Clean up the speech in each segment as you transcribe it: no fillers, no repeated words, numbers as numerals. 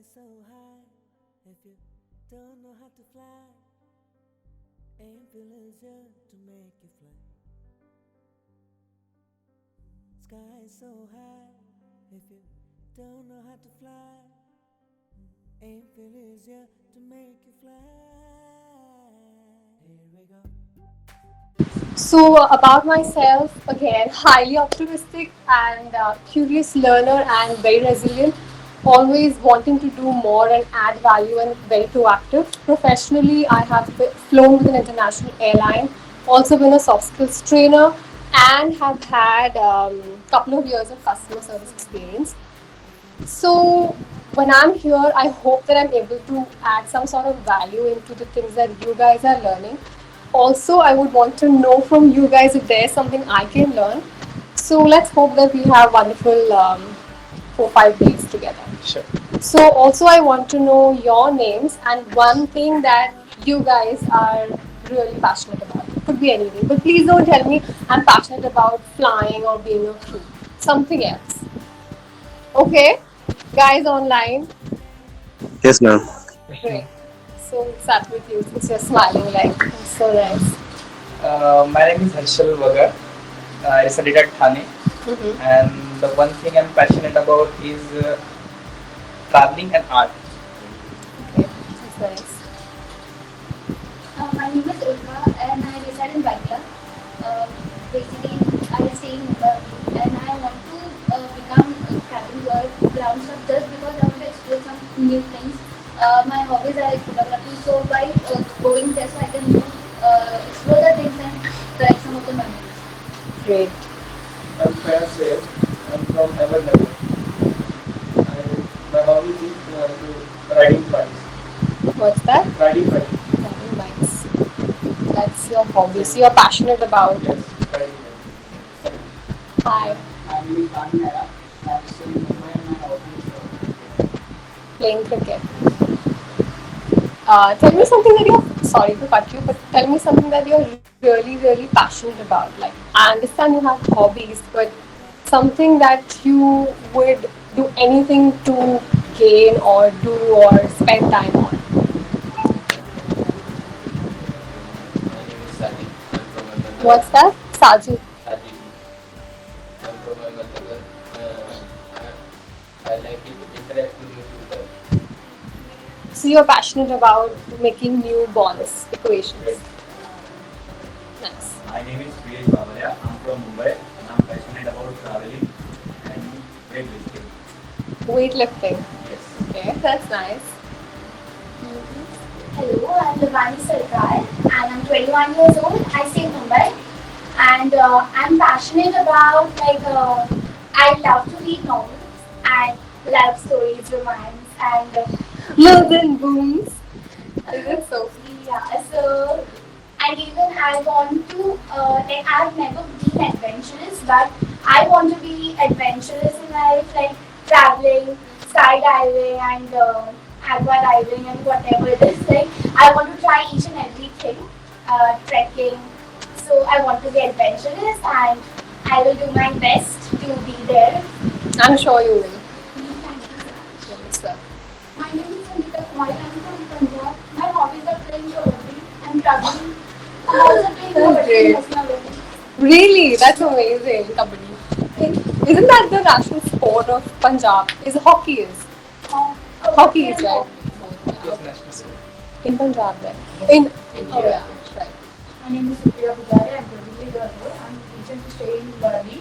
is so high. If you don't know how to fly, aim for leisure to make you fly. Sky is so high. If you don't know how to fly, aim for leisure to make you fly. Here we go. So, about myself, again, highly optimistic and curious learner and very resilient, always wanting to do more and add value and very proactive. Professionally, I have flown with an international airline, also been a soft skills trainer, and have had a couple of years of customer service experience. So when I'm here, I hope that I'm able to add some sort of value into the things that you guys are learning. Also, I would want to know from you guys if there's something I can learn. So let's hope that we have wonderful 4 5 days together. Sure. So also, I want to know your names and one thing that you guys are really passionate about. It could be anything, but please don't tell me I'm passionate about flying or being a crew. Something else. Okay, guys online. Yes, ma'am. Great. So it's up with you since you're smiling like it's so nice. My name is Harshal Vagar. I studied at Thane, Mm-hmm. and the one thing I'm passionate about is traveling and art. Okay, that's nice. My name is Ulka and I reside in Bangalore. Uh, Basically, I stay in Mumbai and I want to become a traveling ground stuff just because I want to explore some new things. My hobbies are like photography, so by going there, so I can explore the things and collect some of the memories. Great. I'm Fayaz Sayed. I'm from Ahmednagar. My hobby is riding bikes. What's that? Riding bikes. Riding bikes. That's your hobby. So you're passionate about it. Yes, riding bikes. Hi. I'm Lee Khan Mehra. I'm still in Mumbai and my hobby is Playing cricket. Tell me something that you're sorry to cut you, but tell me something that you're really, really passionate about. Like I understand you have hobbies, but something that you would do anything to gain or do or spend time on. My name is Sadi. I'm from Ahmednagar. What's that? Saju. Sadi. I'm from Ahmednagar. I like interacting with people. So you're passionate about making new bonds, equations. Great. Nice. My name is Priyesh Babaria. I'm from Mumbai and I'm passionate about traveling and weightlifting. Weightlifting. Yes. Okay, that's nice. Hello, I'm Lavani Sarkar and I'm 21 years old. I stay in Mumbai and I'm passionate about I love to read novels and love stories, romance and Love and booms. That's so yeah. So and even I want to I've never been adventurous, but I want to be adventurous in life, like traveling, skydiving, and aqua diving, and whatever it is. Like I want to try each and everything, trekking. So I want to be adventurous, and I will do my best to be there. I'm sure you will. Thank you. So, My name is Sangeeta Kumar. I'm from Punjab. My hobbies are playing kabaddi and traveling. I'm also playing That's kabaddi great. nationally. really, that's amazing, Kabaddi. Isn't that the national sport of Punjab? Is hockey is? Hockey is right. Yes, national sport. In Punjab then. In oh India. yeah, right. My name is Supriya Pujari. I'm 23 years old. I'm teaching to stay in Bali.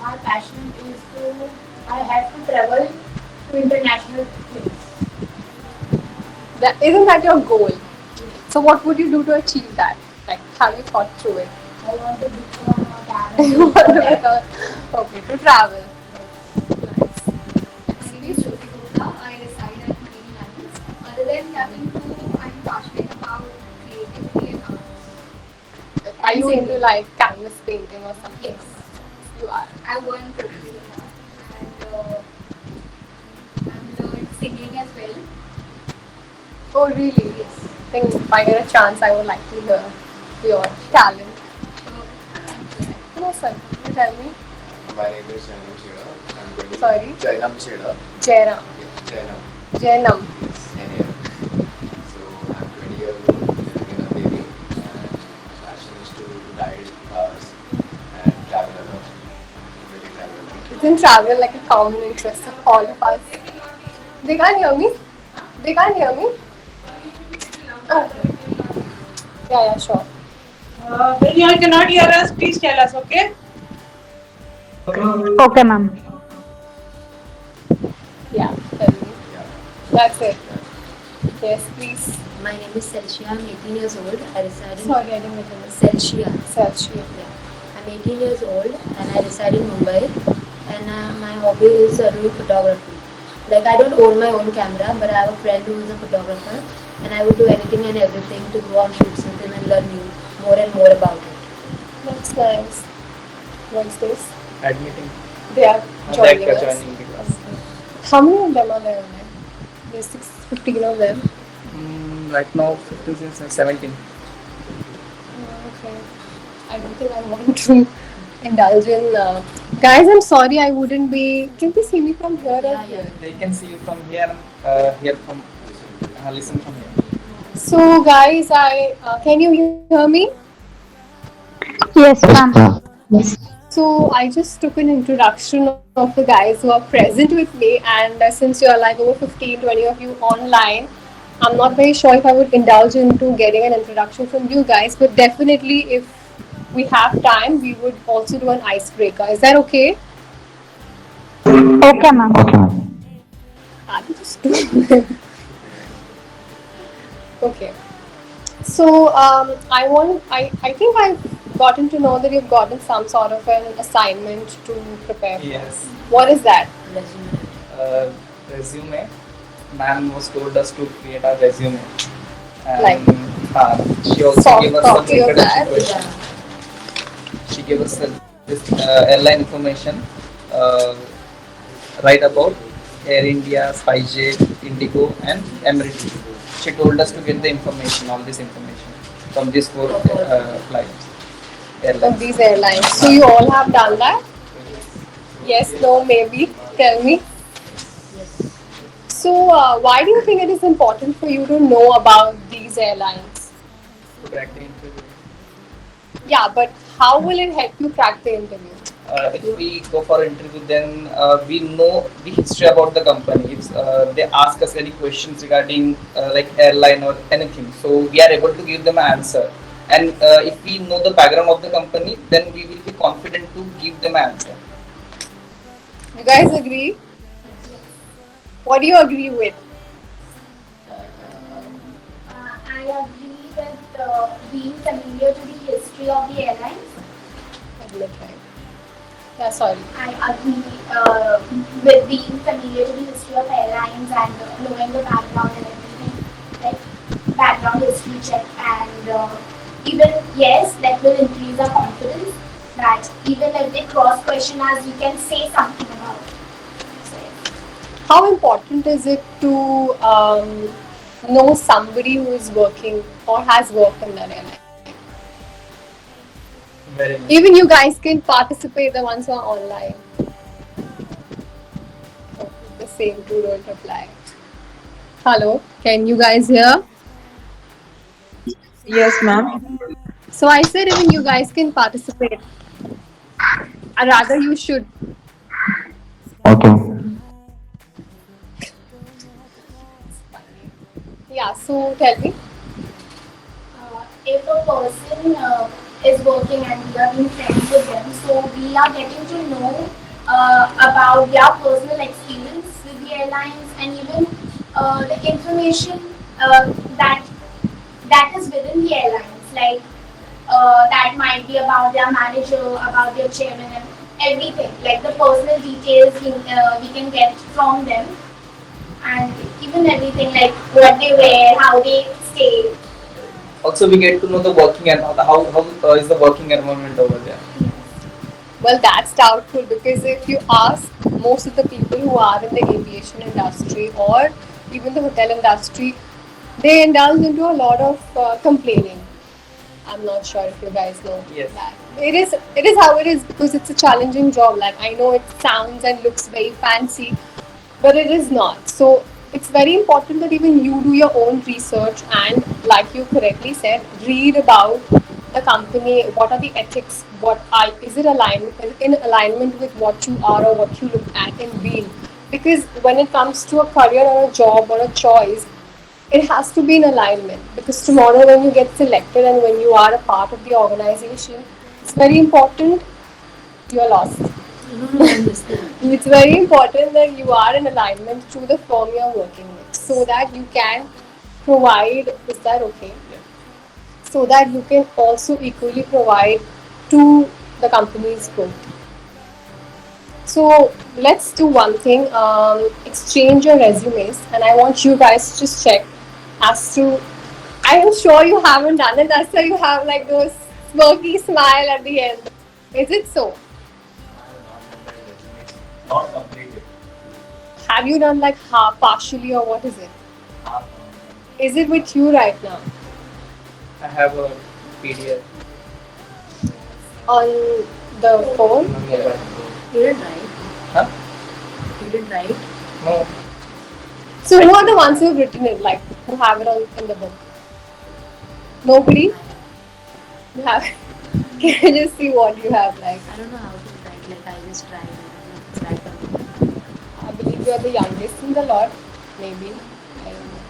My passion is to, I have to travel to international places. Isn't that your goal? So what would you do to achieve that? Like have you thought through it? I want to become a You talent. want to become- okay, to travel. Nice. My name is Jyoti Gupta. I reside at Marine Islands. Other than traveling to, I'm passionate about creativity and art. Are you into like canvas painting or something? Yes, You are. I learned cooking and I've learned singing as well. Oh really? Yes. I think if I get a chance I would like to hear your talent. No sir, you tell me. My name is Jainam Cheda. I'm going Sorry? Jainam Cheda. Jairam. Yeah, Jainam. Jainam. Same here. So I'm 20 years old, living in a Delhi, and my passion is to ride cars and travel alone. Really travel alone. Isn't travel like a common interest of all of us? They can't hear me? They can't hear me? Oh. Yeah, sure. When you all cannot hear us, please tell us, okay? Okay, ma'am. Yeah, tell me. Yeah. That's it. Yes, please. My name is Celsia. I'm 18 years old. I reside in Sorry, I didn't get it. Celsia. Search you. Yeah. I'm 18 years old and I reside in Mumbai. And my hobby is doing photography. Like I don't own my own camera, but I have a friend who is a photographer, and I would do anything and everything to go on shoots with him and learn more and more about it. That's nice. What's this? Admitting. They are joining Like us. joining the class. How many of them are there? There's 15 of them. Right now, 15 since 17. Okay. I don't think I want to indulge in. Guys, I'm sorry I wouldn't be. Can they see me from here? Yeah, yeah. They can see you from here, here from, listen from here. So, guys, can you hear me? Yes, ma'am. So, I just took an introduction of the guys who are present with me, and since you're like over 15, 20 of you online, I'm not very sure if I would indulge into getting an introduction from you guys, but definitely if we have time, we would also do an icebreaker. Is that okay? Okay, ma'am. Okay. So I think I've gotten to know that you've gotten some sort of an assignment to prepare for. Yes. What is that? Resume. Resume. Ma'am was told us to create a resume. And, Like, she also soft gave us some copy of introduction that? questions. She gave us this airline information, right about Air India, SpiceJet, Indigo, and Emirates. She told us to get the information, all this information from these four flights, Of airlines. these airlines. So you all have done that? Yes, no, maybe. Tell me. Yes. So why do you think it is important for you to know about these airlines? To crack the interview. Yeah, but how will it help you crack the interview? If we go for interview, then we know the history about the company. If they ask us any questions regarding like airline or anything, so we are able to give them an answer. And if we know the background of the company, then we will be confident to give them an answer. You guys agree? What do you agree with? I agree with being familiar to the history of the airlines. Admit, right? Yeah, sorry. I agree with being familiar to the history of airlines and knowing the background and everything, like background history check, and even yes, that will increase our confidence. That even if they cross question us, we can say something about it. So, yes. How important is it to know somebody who is working or has worked in that airline? Very much. Even you guys can participate, the ones who are online. Oh, the same two don't apply. Hello, can you guys hear? Yes, ma'am. So I said even you guys can participate. Or rather you should. Okay. Yeah, so tell me. If a person is working and we are being friends with them, so we are getting to know about their personal experience with the airlines and even the information that is within the airlines, like that might be about their manager, about their chairman, and everything, like the personal details we can get from them, and even everything like what they wear, how they stay. Also, we get to know the working and how is the working environment over there. Well, that's doubtful because if you ask most of the people who are in the aviation industry or even the hotel industry, they indulge into a lot of complaining. I'm not sure if you guys know Yes. that. It is how it is because it's a challenging job. Like I know it sounds and looks very fancy, but it is not. So it's very important that even you do your own research and, like you correctly said, read about the company. What are the ethics? Is it in alignment with what you are or what you look at in being? Because when it comes to a career or a job or a choice, it has to be in alignment. Because tomorrow, when you get selected and when you are a part of the organization, it's very important. You're lost. It's very important that you are in alignment to the firm you're working with so that you can provide, is that okay? So that you can also equally provide to the company's growth. So let's do one thing, exchange your resumes, and I want you guys to just check as to, I am sure you haven't done it, that's why you have like those smirky smile at the end. Is it so? Not completed. Have you done like half, partially, or what is it? Is it with you right now? I have a PDF. On the phone? You didn't write. Huh? You didn't write. No. So who are the ones who have written it, like who have it in the book? Nobody? You have. Can I just see what you have like? I don't know how to write. Like I just tried. It's right on. I believe you are the youngest in the lot, maybe. I don't know.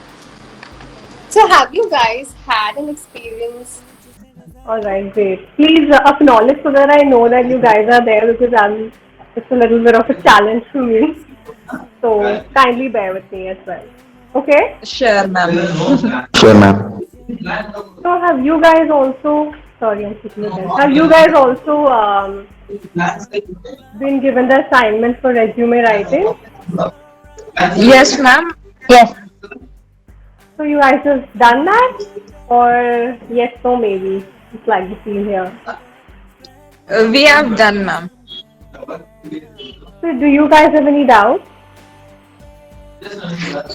So have you guys had an experience? Alright, great. Please acknowledge so that I know that you guys are there, because it's a little bit of a challenge for me. So kindly bear with me as well. Okay? Sure, ma'am. Sure, ma'am. So have you guys also, sorry, I'm speaking with them. Have you guys also been given the assignment for resume writing? Yes, ma'am. Yes. So you guys have done that? Or yes, no, maybe? It's like the scene here. We have done, ma'am. So do you guys have any doubts?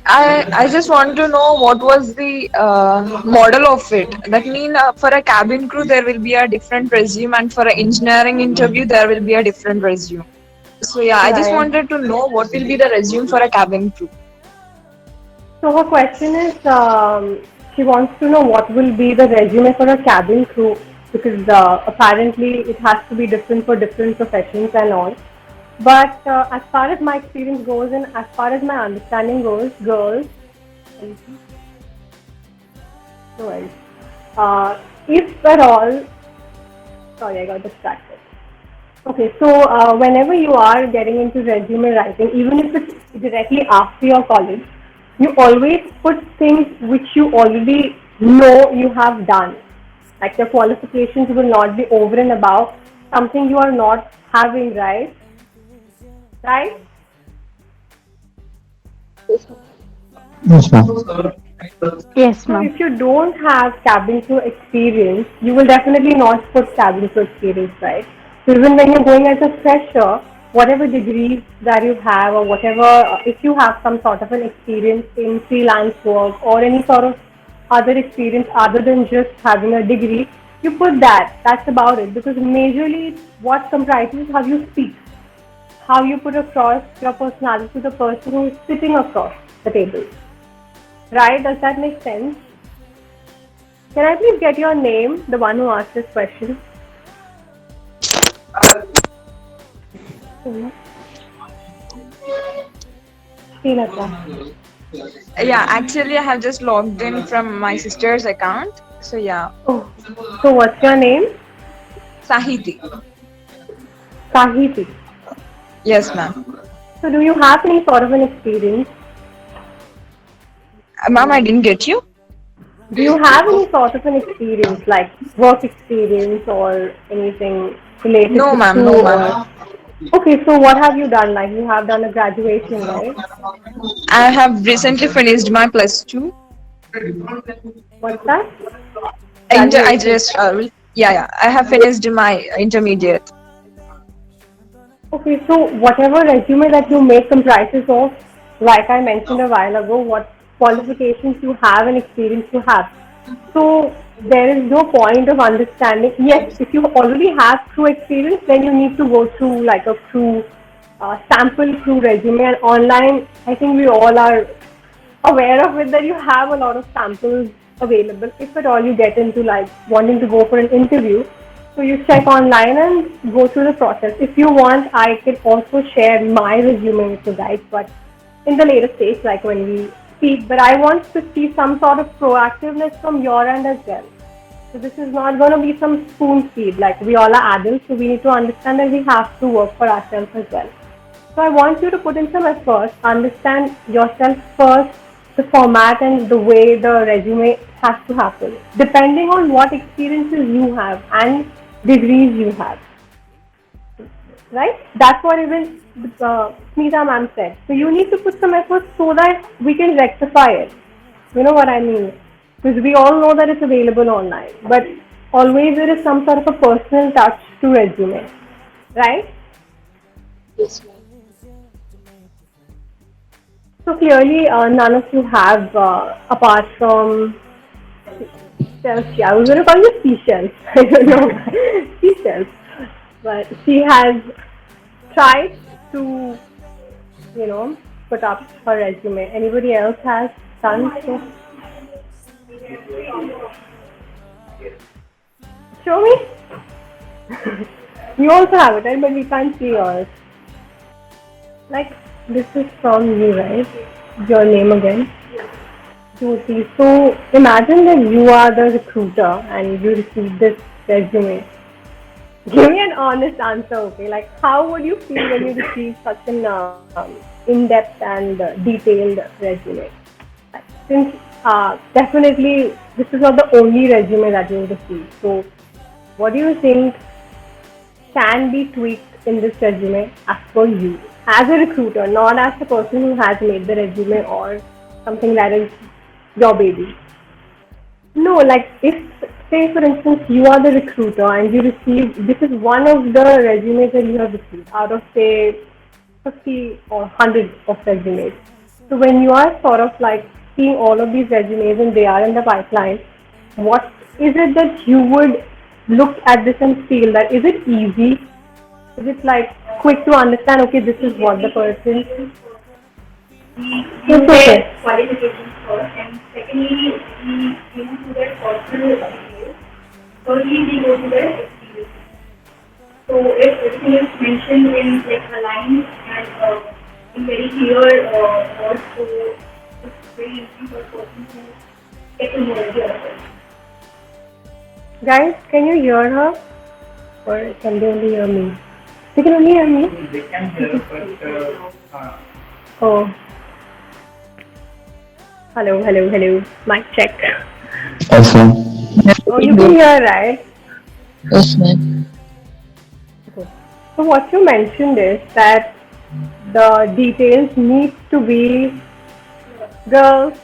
I just want to know what was the model of it. That means for a cabin crew there will be a different resume, and for an engineering interview there will be a different resume. So yeah, I just Right. wanted to know what will be the resume for a cabin crew. So her question is, she wants to know what will be the resume for a cabin crew, because apparently it has to be different for different professions and all. But as far as my experience goes and as far as my understanding goes, girls, no worries. If at all, sorry, I got distracted. Okay, so whenever you are getting into resume writing, even if it's directly after your college, you always put things which you already know you have done. Like your qualifications will not be over and above something you are not having, right? Right? Yes, ma'am. Yes, So ma'am. if you don't have cabin crew experience, you will definitely not put cabin crew experience, right? So even when you're going as a fresher, whatever degrees that you have, or whatever, if you have some sort of an experience in freelance work or any sort of other experience other than just having a degree, you put that. That's about it. Because majorly what comprises how you speak, how you put across your personality to the person who is sitting across the table. Right? Does that make sense? Can I please get your name, the one who asked this question? Srilata. Yeah, actually I have just logged in from my sister's account. So yeah, Oh, so what's your name? Sahiti. Sahiti. Yes, ma'am. So do you have any sort of an experience? Ma'am, I didn't get you. Do you have any sort of an experience, like work experience or anything related No, to ma'am. school? No, or- ma'am. Okay, so what have you done? Like you have done a graduation, right? I have recently finished my plus two. What's that? I just yeah, I have finished my intermediate. Okay, so whatever resume that you make comprises of, like I mentioned a while ago, what qualifications you have and experience you have. So there is no point of understanding. Yes, if you already have crew experience, then you need to go through like a crew sample crew resume. And online, I think we all are aware of it that you have a lot of samples available if at all you get into like wanting to go for an interview. So you check online and go through the process. If you want, I can also share my resume with you guys, but in the later stage, like when we speak. But I want to see some sort of proactiveness from your end as well. So this is not going to be some spoon feed. Like we all are adults, so we need to understand that we have to work for ourselves as well. So I want you to put in some effort, understand yourself first, the format and the way the resume has to happen, depending on what experiences you have and degrees you have. Right? That's what even Smita ma'am said. So you need to put some effort so that we can rectify it. You know what I mean? Because we all know that it's available online, but always there is some sort of a personal touch to resume, right? Yes, ma'am. So clearly, none of you have, apart from Chelsea. I was going to call you Seashells. I don't know. Seashells. But she has tried to, put up her resume. Anybody else has done so? Show me. You also have it, right? But we can't see yours. Like, this is from you, right? Your name again? Jyoti. So imagine that you are the recruiter and you receive this resume. Give me an honest answer, okay? Like, how would you feel when you receive such an in-depth and detailed resume? Like, since definitely this is not the only resume that you will receive. So, what do you think can be tweaked in this resume as per you? As a recruiter, not as the person who has made the resume or something that is your baby. No, like if, say for instance, you are the recruiter and you receive, this is one of the resumes that you have received out of say 50 or 100 of resumes. So when you are sort of like seeing all of these resumes and they are in the pipeline, what is it that you would look at this and feel that is it easy? Is it like quick to understand, okay, this is what the person You get qualifications first, and secondly, we go to their personal details. Thirdly, we go to their experience. So if everything is mentioned in like a line and in very clear words, so it's very easy for a person to get to know yourself. Guys, can you hear her? Or can they only hear me? They can only hear me? They can hear, but Oh. Hello. Mic check. Yes, ma'am. Oh, you can hear, right? Yes, ma'am. Okay. So what you mentioned is that the details need to be girls.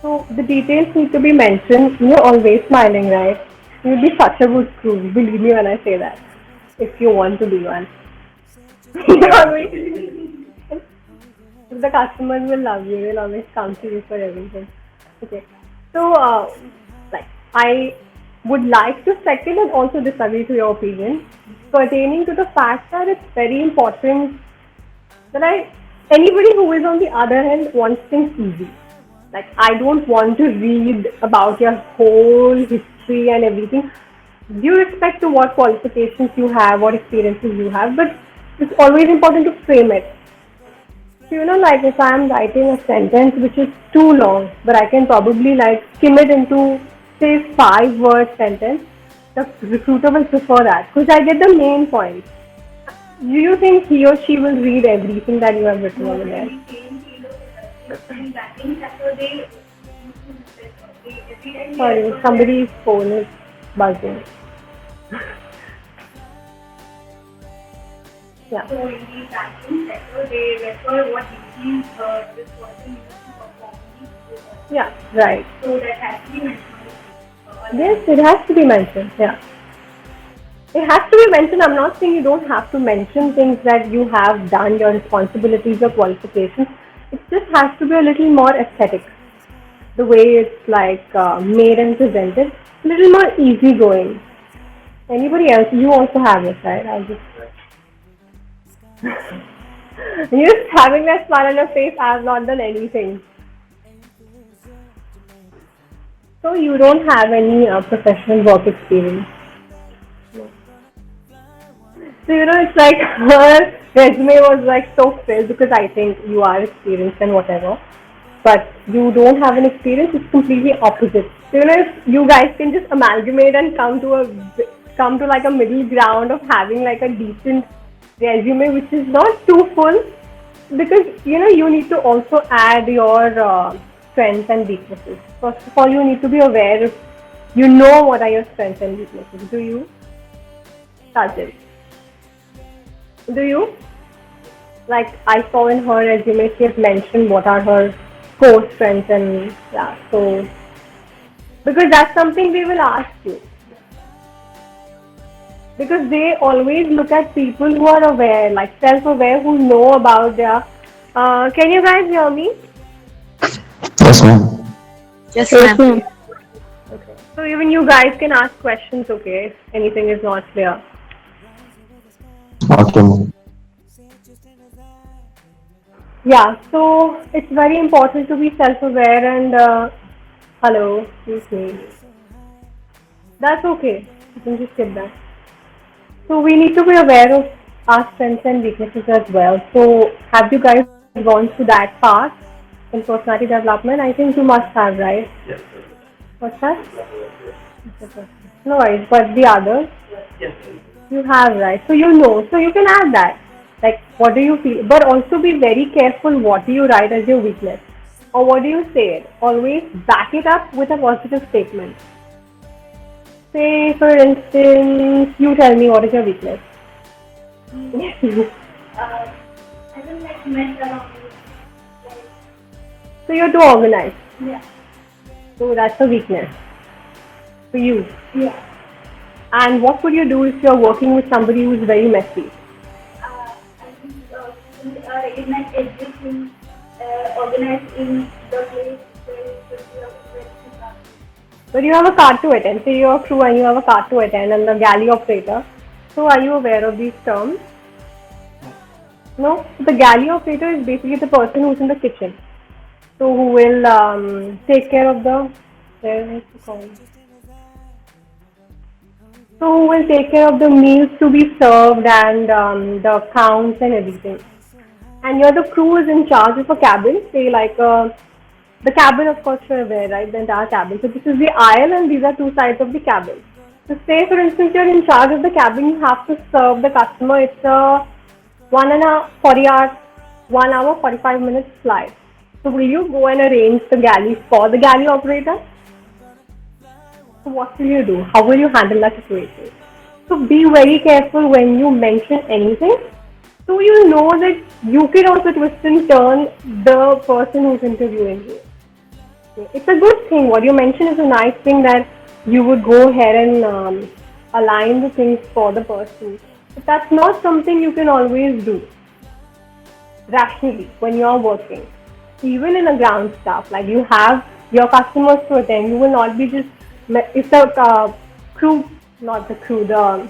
So the details need to be mentioned. You're always smiling, right? You'll be such a good crew. Believe me when I say that. If you want to be one. The customers will love you. They'll always come to you for everything. Okay. So, like, I would like to second and also disagree to your opinion pertaining to the fact that it's very important that anybody who is on the other end wants things easy. Like, I don't want to read about your whole history and everything. Due respect to what qualifications you have, what experiences you have, but it's always important to frame it. So, like if I'm writing a sentence which is too long, but I can probably like skim it into, say, 5-word sentence, the recruiter will prefer that because I get the main point. Do you think he or she will read everything that you have written over there? Sorry, somebody's phone is buzzing. Yeah. So in the banking sector, they refer what duties this person needs to perform. Yeah, right. So that has to be mentioned. Yes, it has to be mentioned. Yeah. It has to be mentioned. I'm not saying you don't have to mention things that you have done, your responsibilities, your qualifications. It just has to be a little more aesthetic. The way it's like made and presented, a little more easygoing. Anybody else? You also have it, right? I'll just. You're just having that smile on your face. I have not done anything. So you don't have any professional work experience. So it's like her resume was like so filled because I think you are experienced and whatever, but you don't have an experience. It's completely opposite. So if you guys can just amalgamate and come to like a middle ground of having like a decent resume, which is not too full, because you need to also add your strengths and weaknesses. First of all, you need to be aware of what are your strengths and weaknesses. Do you, Sajid? Do you? Like I saw in her resume, she has mentioned what are her core strengths and yeah. So because that's something they will ask you. Because they always look at people who are aware, like self-aware, who know about their. Can you guys hear me? Yes, ma'am. Yes, Yes, ma'am. ma'am. Okay. So even you guys can ask questions, okay, if anything is not clear. Okay, ma'am. Yeah, so it's very important to be self-aware and hello, excuse me. That's okay. You can just skip that. So we need to be aware of our strengths and weaknesses as well. So have you guys gone through that part in personality development? I think you must have, right? Yes. What's that? No worries, but the others? Yes. You have, right? So so you can add that. Like, what do you feel? But also be very careful what do you write as your weakness. Or what do you say? Always back it up with a positive statement. Say, for instance, you tell me what is your weakness. I don't like mess around. So you're too organized. Yeah. So that's a weakness for you. Yeah. And what would you do if you're working with somebody who's very messy? I think recognize everything organized in the place where it should be organized. But you have a card to attend. Say you're a crew and you have a card to attend and the galley operator. So are you aware of these terms? No? The galley operator is basically the person who's in the kitchen. So who will take care of the... So who will take care of the meals to be served and the counts and everything. And you're the crew is in charge of a cabin. Say like the cabin, of course, you're aware, right? The entire cabin. So this is the aisle and these are two sides of the cabin. So say, for instance, you're in charge of the cabin, you have to serve the customer. It's a 1 hour, 45 minutes flight. So will you go and arrange the galley for the galley operator? So what will you do? How will you handle that situation? So be very careful when you mention anything. So you know that you can also twist and turn the person who's interviewing you. It's a good thing. What you mentioned is a nice thing that you would go ahead and align the things for the person. But that's not something you can always do rationally when you're working. Even in a ground staff, like you have your customers to attend, you will not be just, if the crew, not the crew, the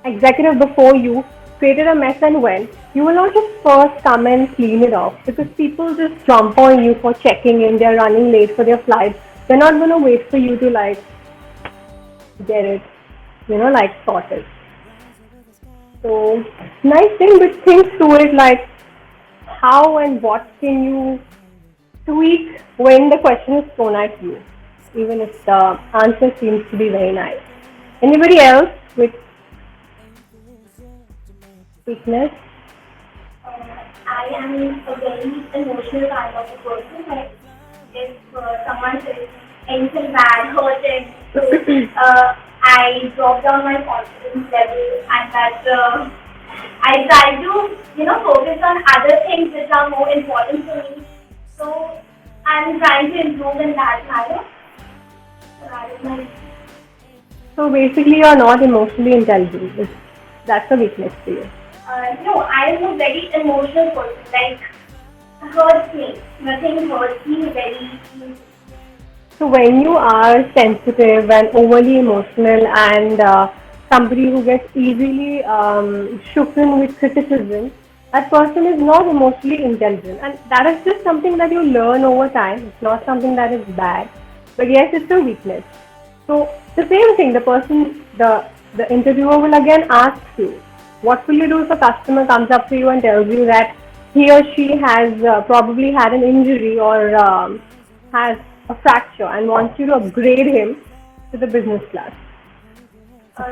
executive before you created a mess and went, you will not just first come and clean it off because people just jump on you for checking in, they're running late for their flights. They're not going to wait for you to like get it, like sorted. So nice thing, but think to it like how and what can you tweak when the question is thrown at you, even if the answer seems to be very nice. Anybody else with weakness? I am a very emotional kind of a person. Like if someone says anything bad, hurted, so I drop down my confidence level and that I try to focus on other things which are more important to me. So I'm trying to improve in that matter. So that is my. So basically, you're not emotionally intelligent. That's a weakness for you. No, I am a very emotional person. Like, hurts me. Nothing hurts me very easily. So when you are sensitive and overly emotional and somebody who gets easily shooken with criticism, that person is not emotionally intelligent, and that is just something that you learn over time. It's not something that is bad, but yes, it's a weakness. So the same thing, the interviewer will again ask you, what will you do if a customer comes up to you and tells you that he or she has probably had an injury or has a fracture and wants you to upgrade him to the business class?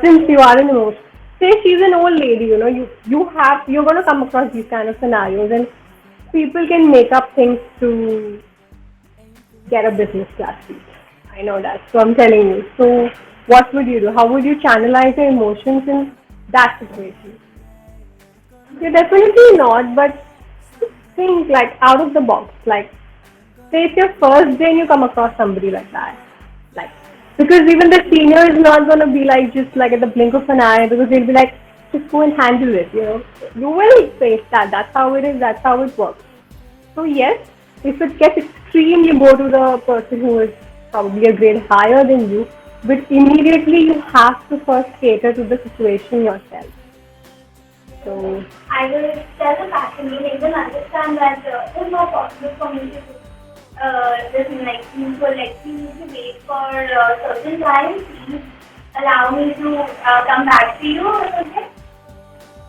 Since you are an emotion, say she's an old lady, you're going to come across these kind of scenarios, and people can make up things to get a business class seat. I know that, so I'm telling you. So what would you do? How would you channelize your emotions in that situation? You're definitely not, but think like out of the box. Like, say it's your first day and you come across somebody like that. Like, because even the senior is not gonna be like just like at the blink of an eye, because they'll be like, just go and handle it. You will face that. That's how it is. That's how it works. So yes, if it gets extreme, you go to the person who is probably a grade higher than you, but immediately you have to first cater to the situation yourself. So I will tell the customer, make them understand that it's not possible for me to this like you need to wait for certain time. Please allow me to come back to you or something.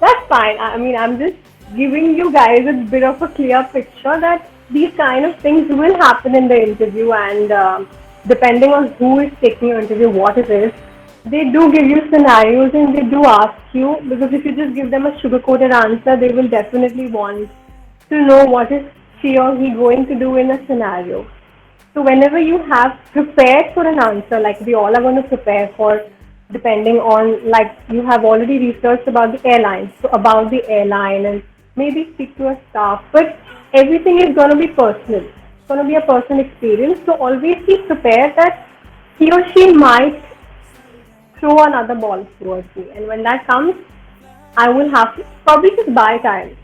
That's fine. I mean, I'm just giving you guys a bit of a clear picture that these kind of things will happen in the interview, and depending on who is taking your interview, what it is, they do give you scenarios and they do ask you, because if you just give them a sugar-coated answer, they will definitely want to know what is she or he going to do in a scenario. So whenever you have prepared for an answer, like we all are going to prepare for, depending on, like you have already researched about the airline, so about the airline and maybe speak to a staff, but everything is going to be personal. It's going to be a personal experience, so always be prepared that he or she might throw another ball towards me, and when that comes, I will have to probably just buy time.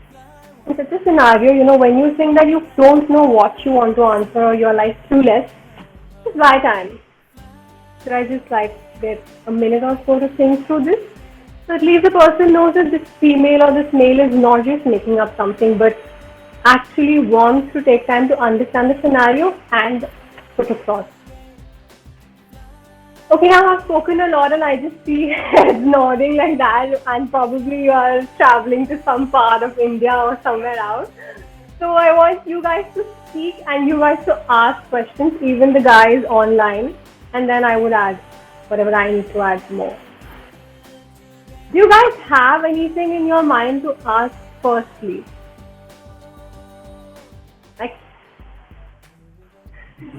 In such a scenario, when you think that you don't know what you want to answer or you're like clueless, just buy time. Should I just like get a minute or so to think through this? So at least the person knows that this female or this male is not just making up something, but actually wants to take time to understand the scenario and put across. Okay, now I've spoken a lot and I just see heads nodding like that, and probably you are traveling to some part of India or somewhere else. So I want you guys to speak and you guys to ask questions, even the guys online, and then I would add whatever I need to add more. Do you guys have anything in your mind to ask firstly? Like,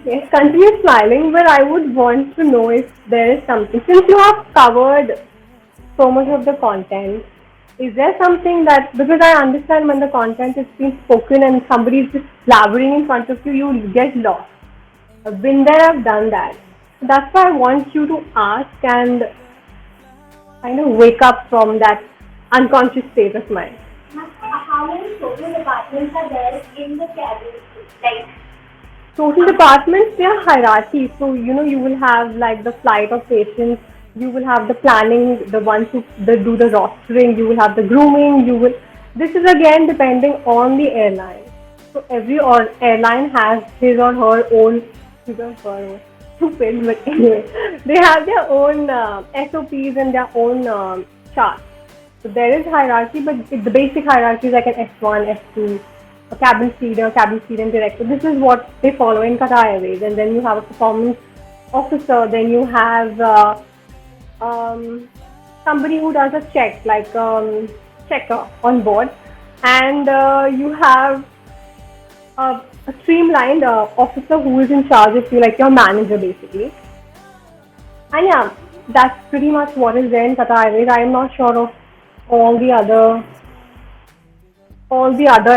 yes, continue smiling, but I would want to know if there is something. Since you have covered so much of the content, is there something that, because I understand when the content is being spoken and somebody is just blabbering in front of you, you get lost. I've been there, I've done that. That's why I want you to ask and kind of wake up from that unconscious state of mind. How many social departments are there in the cabin? Like, social departments, they are hierarchy. So, you will have like the flight of patients, you will have the planning, the ones who do the rostering, you will have the grooming, this is again depending on the airline. So every airline has his or her own, stupid, but anyway, they have their own SOPs and their own charts. So there is hierarchy, but the basic hierarchy is like an S1, S2, a cabin feeder, director. This is what they follow in Qatar Airways. And then you have a performance officer, then you have somebody who does a check, like checker on board, and you have a streamlined officer who is in charge of you, like your manager basically. And yeah, that's pretty much what is there in Qatar Airways. I am not sure of all the other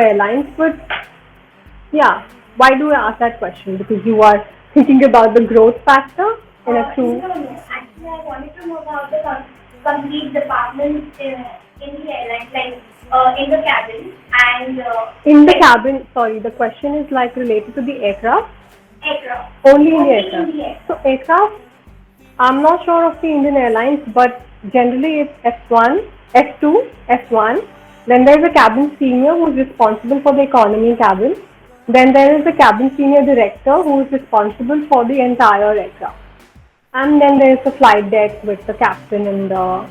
airlines, but yeah, why do I ask that question? Because you are thinking about the growth factor in a crew. No. Actually, I wanted to know about the complete departments in the airline, like in the cabin and in the cabin. Sorry, the question is like related to the aircraft. Aircraft. Only in the aircraft. So aircraft, I'm not sure of the Indian Airlines, but generally it's F1, F2, F1, Then there is a cabin senior who is responsible for the economy cabin. Then there is the cabin senior director who is responsible for the entire aircraft. And then there is the flight deck with the captain and the.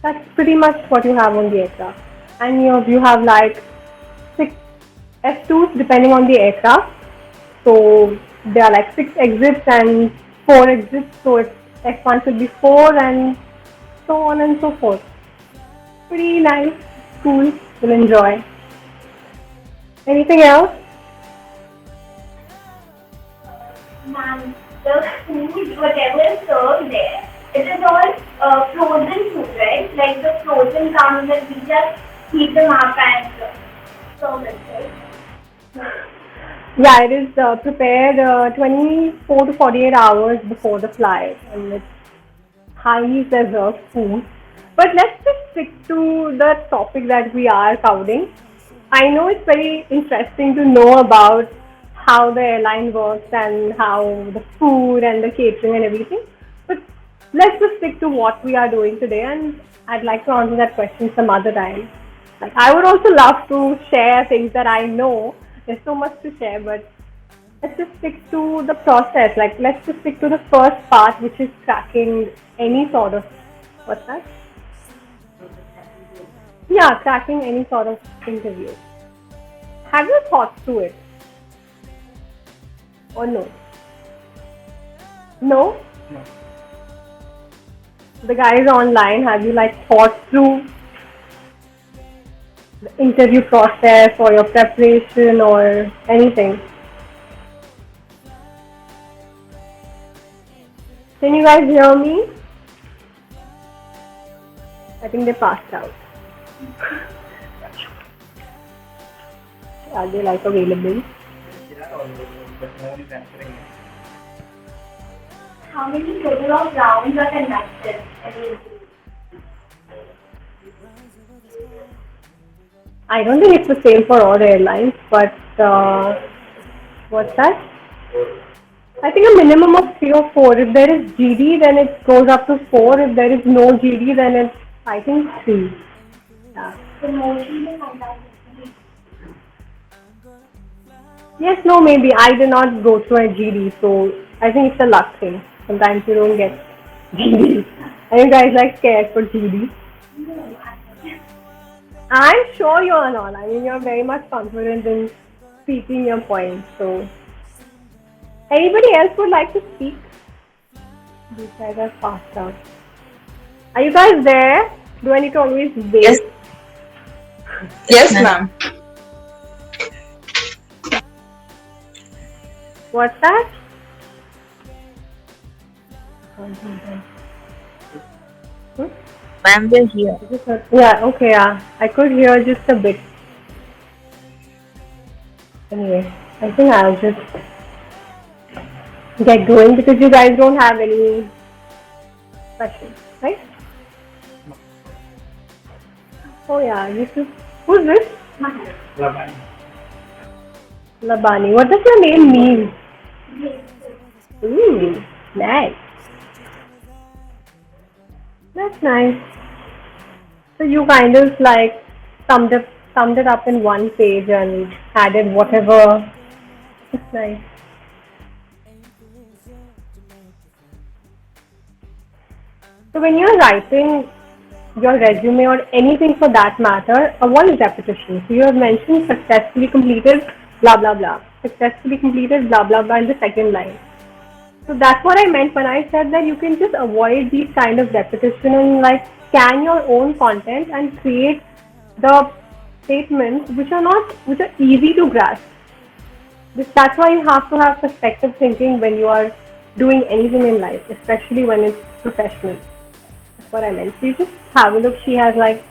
That's pretty much what you have on the aircraft. And you have like 6 F2s depending on the aircraft. So there are like 6 exits and 4 exits. So it's F1 should be 4 and so on and so forth. Pretty nice, cool, you'll enjoy. Anything else? Ma'am, the food, whatever is served there, it is all frozen food, right? Like the frozen comes and we just heat them up and serve it, right? Yeah, it is prepared 24 to 48 hours before the flight, and it's highly preserved food. But let's just stick to the topic that we are covering. I know it's very interesting to know about how the airline works and how the food and the catering and everything. But let's just stick to what we are doing today, and I'd like to answer that question some other time. Like, I would also love to share things that I know. There's so much to share, but let's just stick to the process. Like, let's just stick to the first part, which is cracking any sort of, what's that? Yeah, cracking any sort of interview. Have you thought through it? Or no? No? No. The guys online, have you like thought through the interview process or your preparation or anything? Can you guys hear me? I think they passed out. Are they like available? But no one is answering it. How many total of rounds are conducted every interview? I don't think it's the same for all airlines, but what's that? I think a minimum of 3 or 4. If there is GD, then it goes up to 4. If there is no GD, then it's, I think, 3. Yeah. So mostly they conduct it. Yes, no, maybe. I did not go through a GD, so I think it's a luck thing. Sometimes you don't get GD. Are you guys like scared for GD? I'm sure you're not. I mean, you're very much confident in speaking your points. So, anybody else would like to speak? These guys are passed out. Are you guys there? Do I need to always wait? Yes. Yes, ma'am. What's that? Ma'am, we're here. Yeah, okay, yeah. I could hear just a bit. Anyway, I think I'll just get going because you guys don't have any questions, right? Oh yeah, you should. Who's this? Labani. Labani. What does your name mean? Ooh, nice. That's nice. So you kind of like summed it up in one page and added whatever. It's nice. So when you're writing your resume or anything for that matter, avoid repetition. So you have mentioned successfully completed blah blah blah. Successfully completed blah blah blah in the second line. So that's what I meant when I said that you can just avoid these kind of repetition and like scan your own content and create the statements which are easy to grasp. That's why you have to have perspective thinking when you are doing anything in life, especially when it's professional. That's what I meant. So you just have a look. She has like,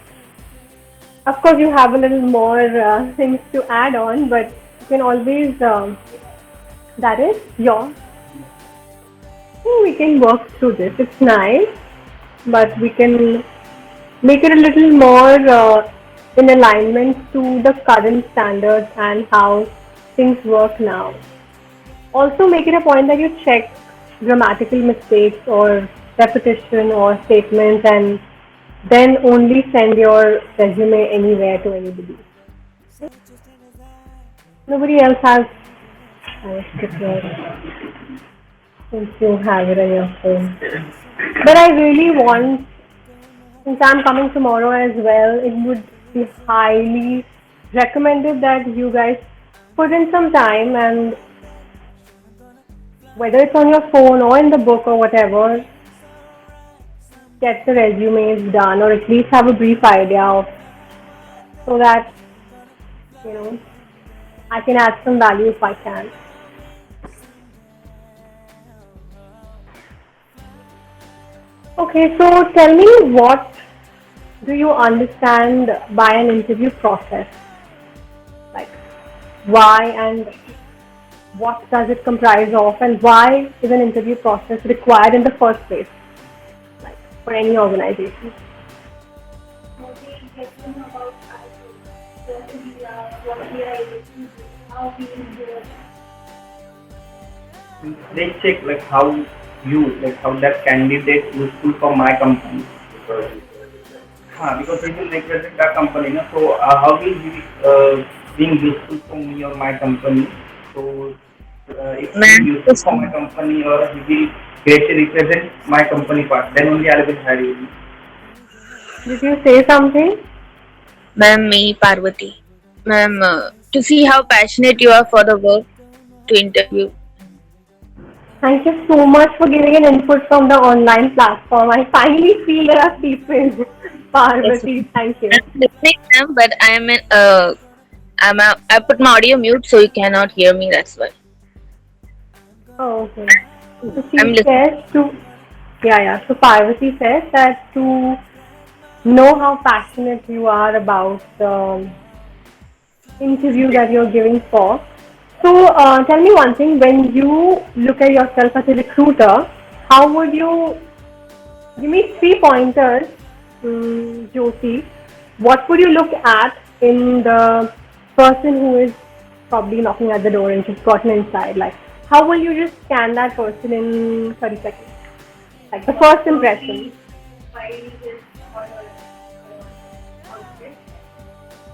of course you have a little more things to add on, but you can always, that is your. We can work through this. It's nice, but we can make it a little more in alignment to the current standards and how things work now. Also make it a point that you check grammatical mistakes or repetition or statements and then only send your resume anywhere to anybody. Nobody else has. I skip yours since you have it on your phone. But I really want, since I'm coming tomorrow as well, it would be highly recommended that you guys put in some time, and whether it's on your phone or in the book or whatever, get the resumes done, or at least have a brief idea of, so that I can add some value if I can. Okay, so tell me, what do you understand by an interview process? Like, why and what does it comprise of, and why is an interview process required in the first place, like for any organization? Get to know about what we are able to do, how we will do it. They check like how that candidate useful for my company. Because it will represent that company, no? So how will he being useful for me or my company? So if he is useful for my company, or he will greatly represent my company part, then only I will hire you. Did you say something? Ma'am, me Parvati. Ma'am, to see how passionate you are for the work to interview. Thank you so much for giving an input from the online platform. I finally feel there are people. Parvati, thank you. I'm listening, ma'am, but I put my audio mute so you cannot hear me. That's why. Oh, okay. So she says so Parvati says that to know how passionate you are about the interview that you're giving for. So tell me one thing, when you look at yourself as a recruiter, how would you give me 3 pointers, Jyoti? What would you look at in the person who is probably knocking at the door and just gotten inside? Like, how will you just scan that person in 30 seconds? Like the first impression.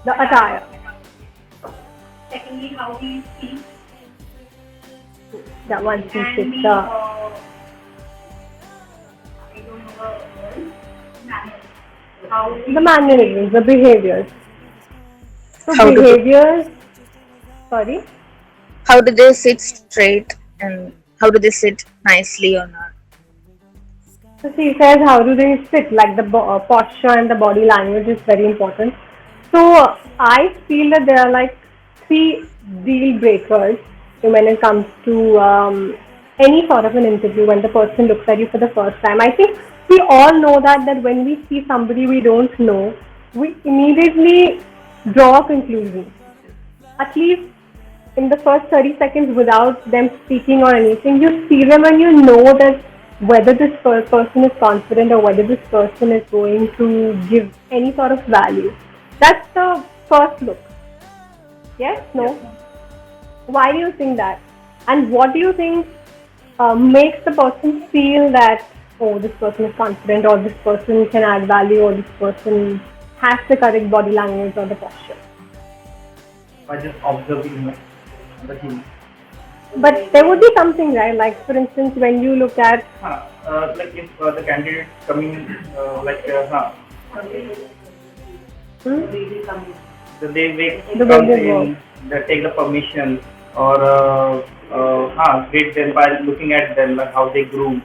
The attire. Secondly, how we speak. That one she And sits the, I don't know the word, manners. How we the mannerisms, the behaviors. So How do behaviors. Sorry. How do they sit straight and how do they sit nicely or not? So she says, how do they sit? Like the posture and the body language is very important. So I feel that there are like 3 deal breakers when it comes to any sort of an interview when the person looks at you for the first time. I think we all know that when we see somebody we don't know, we immediately draw a conclusion. At least in the first 30 seconds without them speaking or anything, you see them and you know that whether this person is confident or whether this person is going to give any sort of value. That's the first look. Yes? No? Why do you think that? And what do you think makes the person feel that, oh, this person is confident, or this person can add value, or this person has the correct body language or the posture? By just observing the him. But there would be something, right? Like, for instance, when you look at... like if the candidate coming they come in, they take the permission, or greet them by looking at them, like how they groom.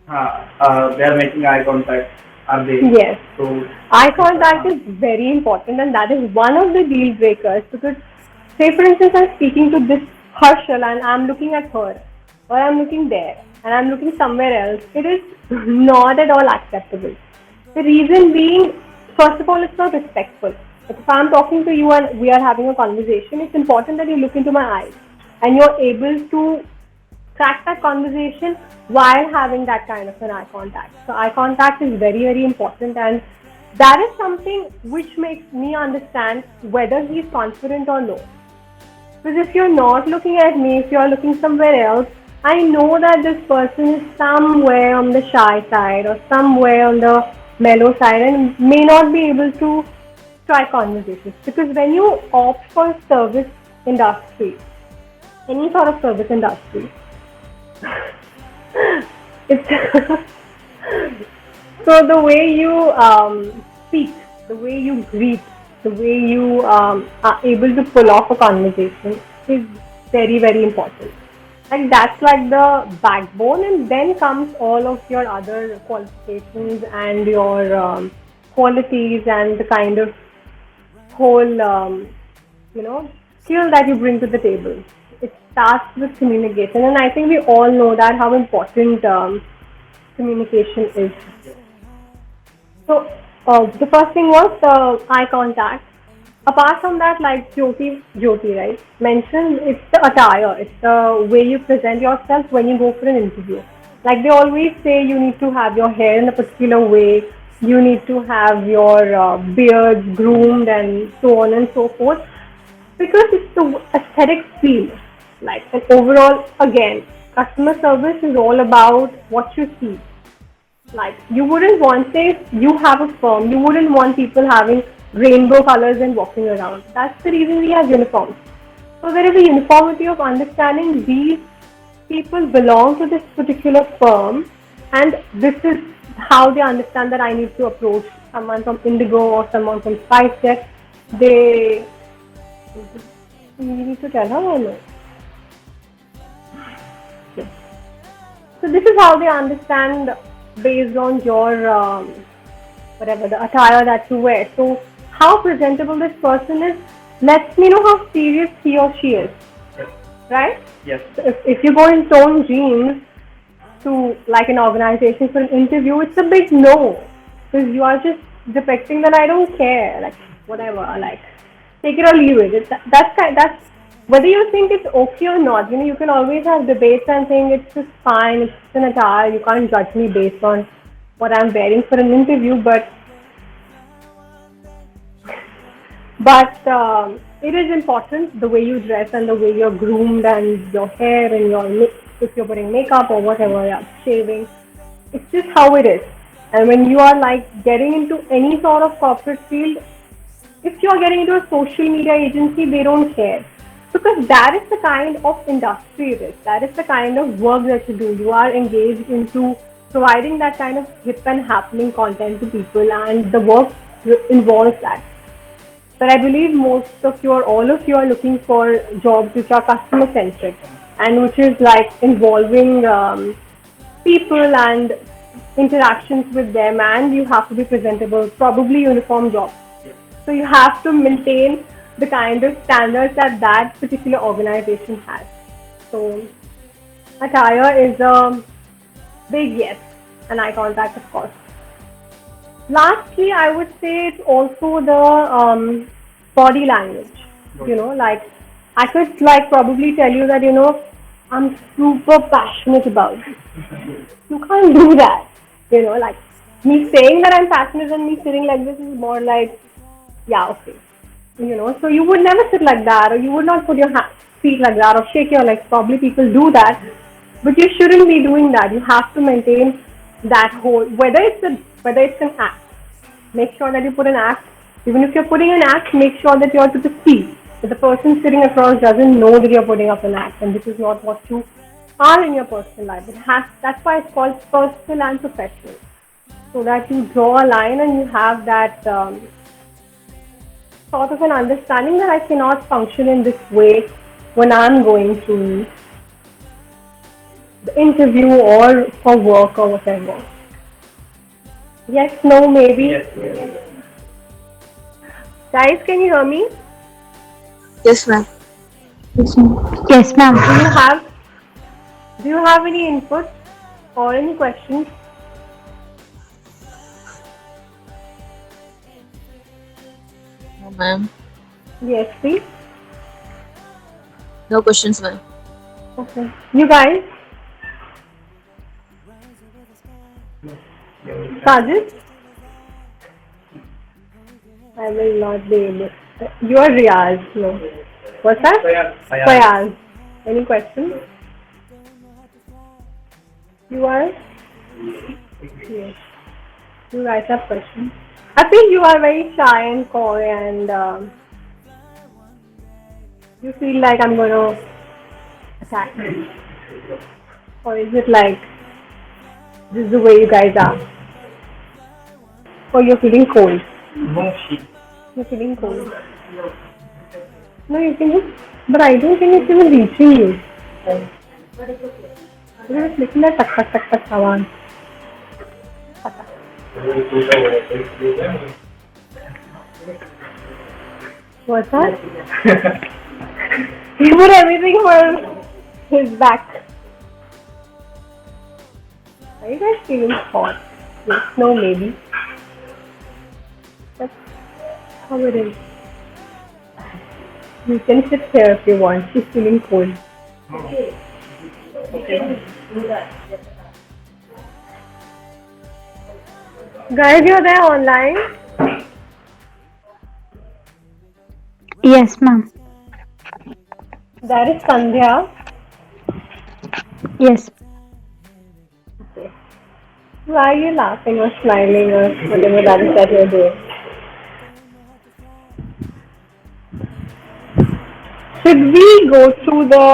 They are making eye contact. Are they? Yes. So eye contact is very important, and that is one of the deal breakers. Because, say for instance, I'm speaking to this Harshal and I'm looking at her, or I'm looking there, and I'm looking somewhere else. It is not at all acceptable. The reason being, first of all, it's not respectful. If I'm talking to you and we are having a conversation, it's important that you look into my eyes and you're able to crack that conversation while having that kind of an eye contact. So eye contact is very, very important, and that is something which makes me understand whether he's confident or no. Because if you're not looking at me, if you're looking somewhere else, I know that this person is somewhere on the shy side or somewhere on the mellow side and may not be able to try conversations. Because when you opt for service industry, any sort of service industry, it's so the way you speak, the way you greet, the way you are able to pull off a conversation is very, very important. Like that's like the backbone, and then comes all of your other qualifications and your qualities and the kind of whole skill that you bring to the table. It starts with communication, and I think we all know that how important communication is. So the first thing was the eye contact. Apart from that, like Jyoti, right, mentioned, it's the attire, it's the way you present yourself when you go for an interview. Like they always say, you need to have your hair in a particular way, you need to have your beard groomed, and so on and so forth, because it's the aesthetic feel. Like, and overall, again, customer service is all about what you see. Like you wouldn't want, say, you have a firm, you wouldn't want people having rainbow colors and walking around. That's the reason we have uniforms. So there is a uniformity of understanding these people belong to this particular firm, and this is how they understand that I need to approach someone from Indigo or someone from SpiceJet. They, you need to tell her or no? Okay. So this is how they understand based on your whatever the attire that you wear. So how presentable this person is lets me know how serious he or she is, right? Yes. So if you go in torn jeans to like an organization for an interview, it's a big no, because you are just depicting that I don't care, like whatever, like take it or leave it. That's whether you think it's okay or not. You can always have debates and think it's just fine, it's just an attire. You can't judge me based on what I'm wearing for an interview, but it is important the way you dress and the way you're groomed and your hair and if you're putting makeup or whatever, yeah, shaving. It's just how it is. And when you are like getting into any sort of corporate field, if you're getting into a social media agency, they don't care. Because that is the kind of industry it is. That is the kind of work that you do. You are engaged into providing that kind of hip and happening content to people, and the work involves that. But I believe all of you are looking for jobs which are customer centric and which is like involving people and interactions with them, and you have to be presentable, probably uniform jobs. So you have to maintain the kind of standards that particular organization has. So attire is a big yes, and eye contact, of course. Lastly, I would say it's also the body language. Like I could like probably tell you that I'm super passionate about it. You can't do that. Like me saying that I'm passionate and me sitting like this is more like, yeah, okay. So you would never sit like that, or you would not put your feet like that, or shake your legs. Probably people do that, but you shouldn't be doing that. You have to maintain that whole, whether it's an act. Make sure that you put an act. Even if you're putting an act, make sure that you're to the speed. That the person sitting across doesn't know that you're putting up an act, and this is not what you are in your personal life. That's why it's called personal and professional. So that you draw a line and you have that sort of an understanding that I cannot function in this way when I'm going to the interview or for work or whatever. Yes, no, maybe. Yes. Guys, can you hear me? Yes, ma'am. Yes, ma'am. Do you have any input or any questions? No, ma'am. Yes, please. No questions, ma'am. Okay. You guys? Sajid? I will not be able. You are Riaz, no. What's that? Fayaz. Any questions? You are? Yes. You guys have questions? I feel you are very shy and coy, and you feel like I'm going to attack you. Or is it like this is the way you guys are? Or you're feeling cold? No, You're feeling cold. No, you can just. But I don't think it's even reaching you. You're just listening to tak tak tak tak sound. What's that? He put everything for his back. Are you guys feeling hot? Yes, no, maybe. That's how it is. You can sit here if you want. She's feeling cold. Okay. Do that. Guys, you're there online? Yes, ma'am. That is Sandhya. Yes. Okay. Why are you laughing or smiling or whatever that is that you're doing? Should we go through the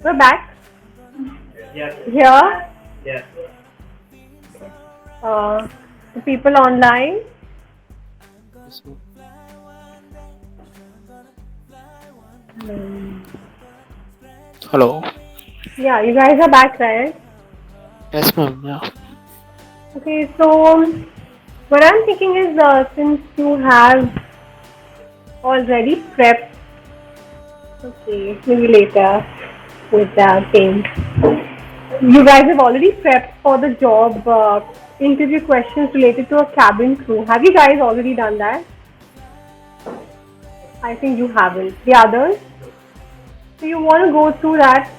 we're back Yes. here? Yes. The people online? Hello. Yeah, you guys are back, right? Yes, ma'am. Yeah. Okay, so what I'm thinking is since you have already prepped, okay, maybe later with the thing. You guys have already prepped for the job interview questions related to a cabin crew. Have you guys already done that? I think you haven't. The others? So you want to go through that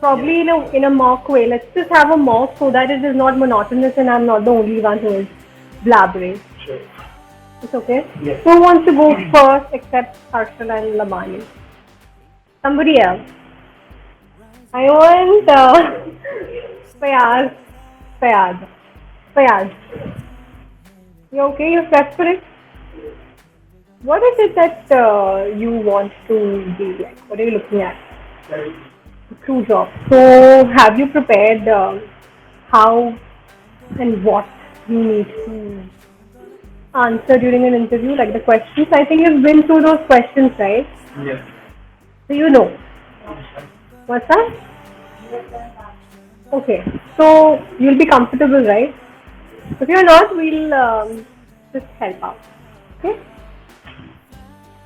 probably in a mock way. Let's just have a mock so that it is not monotonous and I'm not the only one who is blabbering. Sure. It's okay? Yes. Who wants to go first except Harshal and Lamani? Somebody else. I want Fayaz. Fayaz. You okay? You prepped for it? What is it that you want to be like? What are you looking at? Crew job. So, have you prepared how and what you need to answer during an interview, like the questions? I think you've been through those questions, right? Yes. So you know. What's that? Okay. So you'll be comfortable, right? If you're not, we'll just help out. Okay?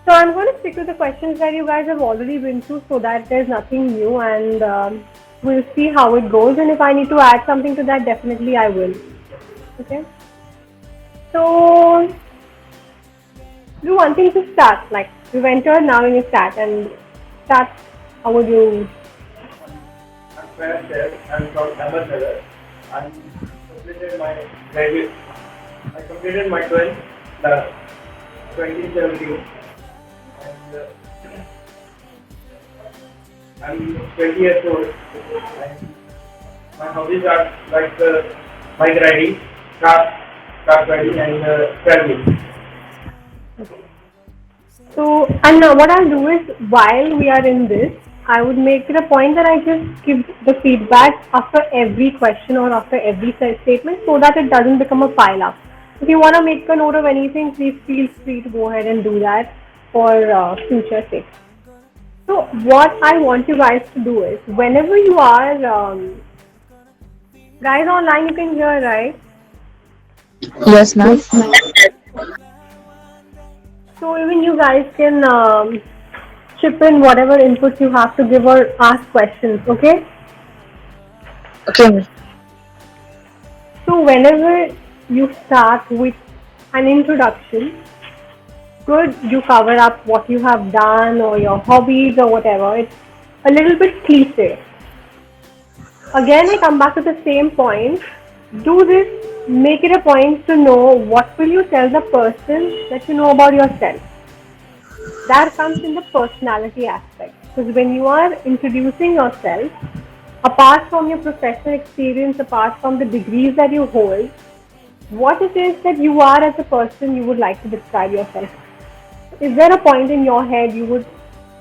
So I'm going to stick to the questions that you guys have already been through so that there's nothing new, and we'll see how it goes, and if I need to add something to that, definitely I will. Okay? So do one thing to start, like you've entered, now when you start, and start, how would you? I'm Fayaz. I'm from Ahmednagar. I completed my graduate. I completed my 12th 2017. And I'm 20 years old. And my hobbies are like bike riding, car riding, and traveling. So, and what I'll do is, while we are in this, I would make it a point that I just give the feedback after every question or after every statement so that it doesn't become a pile up. If you want to make a note of anything, please feel free to go ahead and do that for future sake. So, what I want you guys to do is, whenever you are, guys online, you can hear, right? Yes, ma'am. So even you guys can chip in whatever inputs you have to give or ask questions, okay? Okay. So whenever you start with an introduction, good, you cover up what you have done or your hobbies or whatever. It's a little bit cliche. Again, I come back to the same point. Do this, make it a point to know what will you tell the person that you know about yourself. That comes in the personality aspect. Because when you are introducing yourself, apart from your professional experience, apart from the degrees that you hold, what it is that you are as a person you would like to describe yourself. Is there a point in your head you would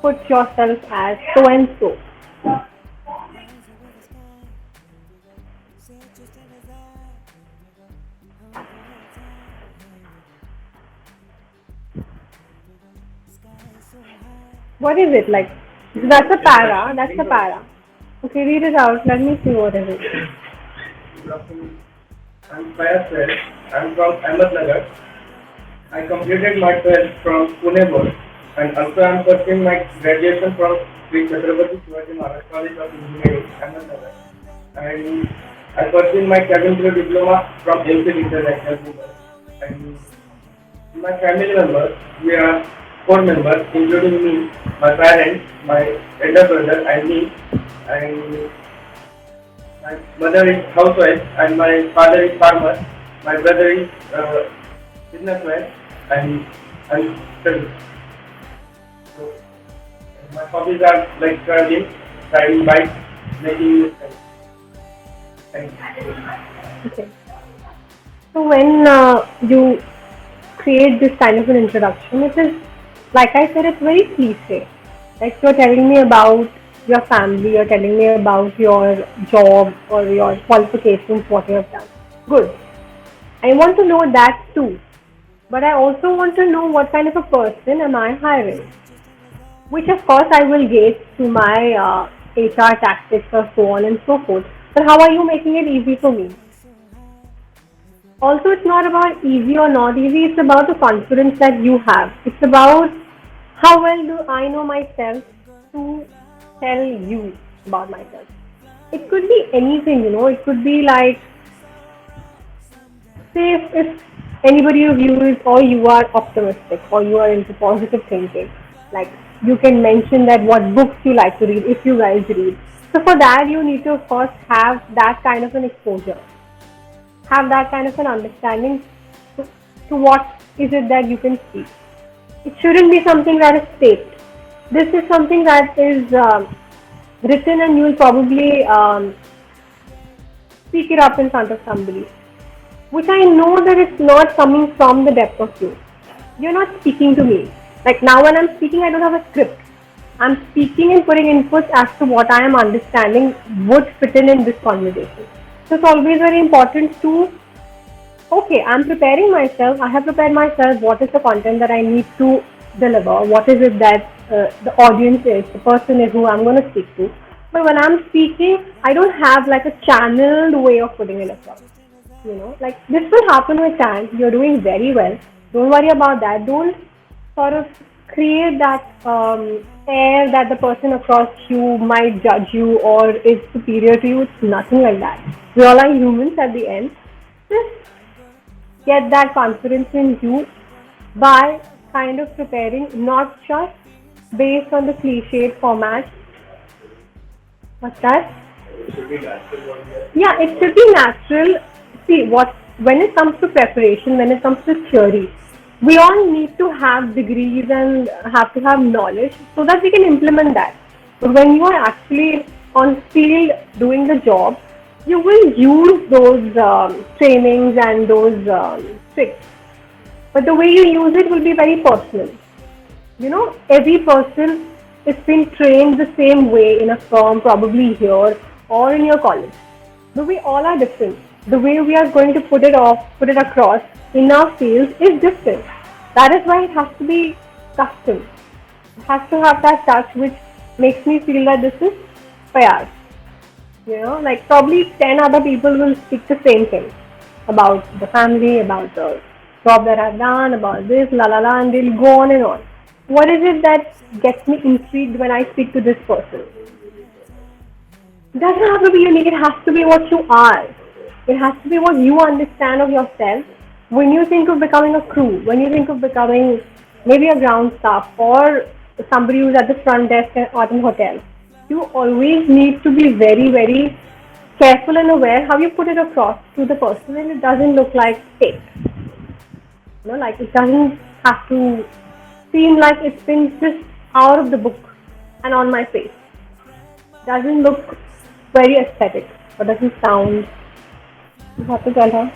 put yourself as so and so? What is it like? That's a para. That's a para. Okay, read it out. Let me see what is it. I'm Fayaz Said. I'm from Ahmednagar. I completed my 12th from Pune board, and also I'm pursuing my graduation from Sri Chhatrapati Shivaji Maharaj College of Engineering, Ahmednagar. And I pursued my cabin crew diploma from LPIL International Mumbai. And my family members, we are 4 members, including me, my parents, my elder brother, and me. And my mother is housewife, and my father is farmer. My brother is businessman, and I'm studying. So my hobbies are like traveling, riding bike, making music. Thank you. Okay. So when you create this kind of an introduction, it is, like I said, it's very cliche. Like you're telling me about your family, you're telling me about your job or your qualifications, what you have done. Good. I want to know that too. But I also want to know what kind of a person am I hiring? Which of course I will gauge through my HR tactics or so on and so forth. But how are you making it easy for me? Also, it's not about easy or not easy, it's about the confidence that you have. It's about how well do I know myself to tell you about myself. It could be anything, it could be like, say if anybody of you is, or you are optimistic, or you are into positive thinking, like you can mention that what books you like to read, if you guys read. So for that, you need to of course have that kind of an exposure, have that kind of an understanding to what is it that you can speak. It shouldn't be something that is taped. This is something that is written, and you will probably speak it up in front of somebody, which I know that it's not coming from the depth of you. You're not speaking to me. Like now when I'm speaking, I don't have a script. I'm speaking and putting inputs as to what I am understanding would fit in this conversation. So it's always very important to, okay, I'm preparing myself, I have prepared myself, what is the content that I need to deliver, what is it that the audience is, the person is who I'm going to speak to. But when I'm speaking, I don't have like a channeled way of putting it across. Like this will happen with time. You're doing very well. Don't worry about that. Don't sort of create that air that the person across you might judge you or is superior to you. It's nothing like that. We all are humans at the end. Just get that confidence in you by kind of preparing, not just based on the cliched format. What's that? Yeah, it should be natural. See, when it comes to preparation, when it comes to theory, we all need to have degrees and have to have knowledge so that we can implement that. But when you are actually on field doing the job, you will use those trainings and those tricks. But the way you use it will be very personal. Every person is being trained the same way in a firm, probably here or in your college. But we all are different. The way we are going to put it across in our field is different. That is why it has to be custom. It has to have that touch which makes me feel that this is Fayaz. Like probably 10 other people will speak the same thing about the family, about the job that I've done, about this, la la la, and they'll go on and on. What is it that gets me intrigued when I speak to this person? It doesn't have to be unique, it has to be what you are. It has to be what you understand of yourself. When you think of becoming a crew, when you think of becoming maybe a ground staff or somebody who's at the front desk at a hotel, you always need to be very, very careful and aware how you put it across to the person, and it doesn't look like fake. Like it doesn't have to seem like it's been just out of the book and on my face. Doesn't look very aesthetic, or doesn't sound. You have to tell her.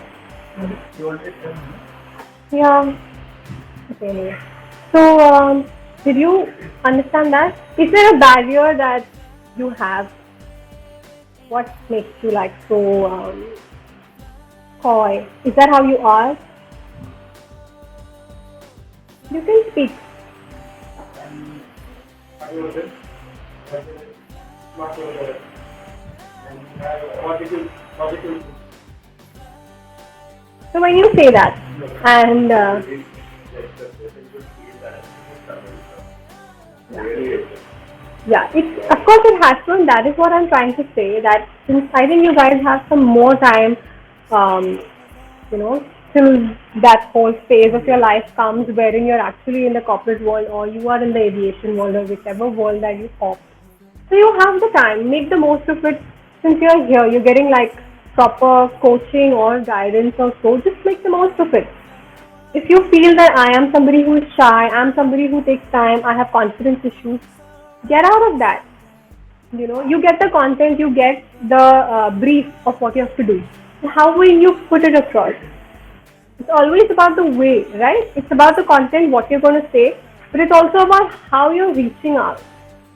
Yeah. Okay. Anyway. So, did you understand that? Is there a barrier that you have? What makes you like so coy? Is that how you are? You can speak. So when you say that, and yeah, it's of course it has to, and that is what I'm trying to say. That since I think you guys have some more time, you know, till that whole phase of your life comes wherein you're actually in the corporate world or you are in the aviation world or whichever world that you opt. So you have the time, make the most of it. Since you're here, you're getting like proper coaching or guidance or so, just make the most of it. If you feel that I am somebody who is shy, I'm somebody who takes time, I have confidence issues, get out of that. You know, you get the content, you get the brief of what you have to do. How will you put it across? It's always about the way, right? It's about the content, what you're going to say, but it's also about how you're reaching out.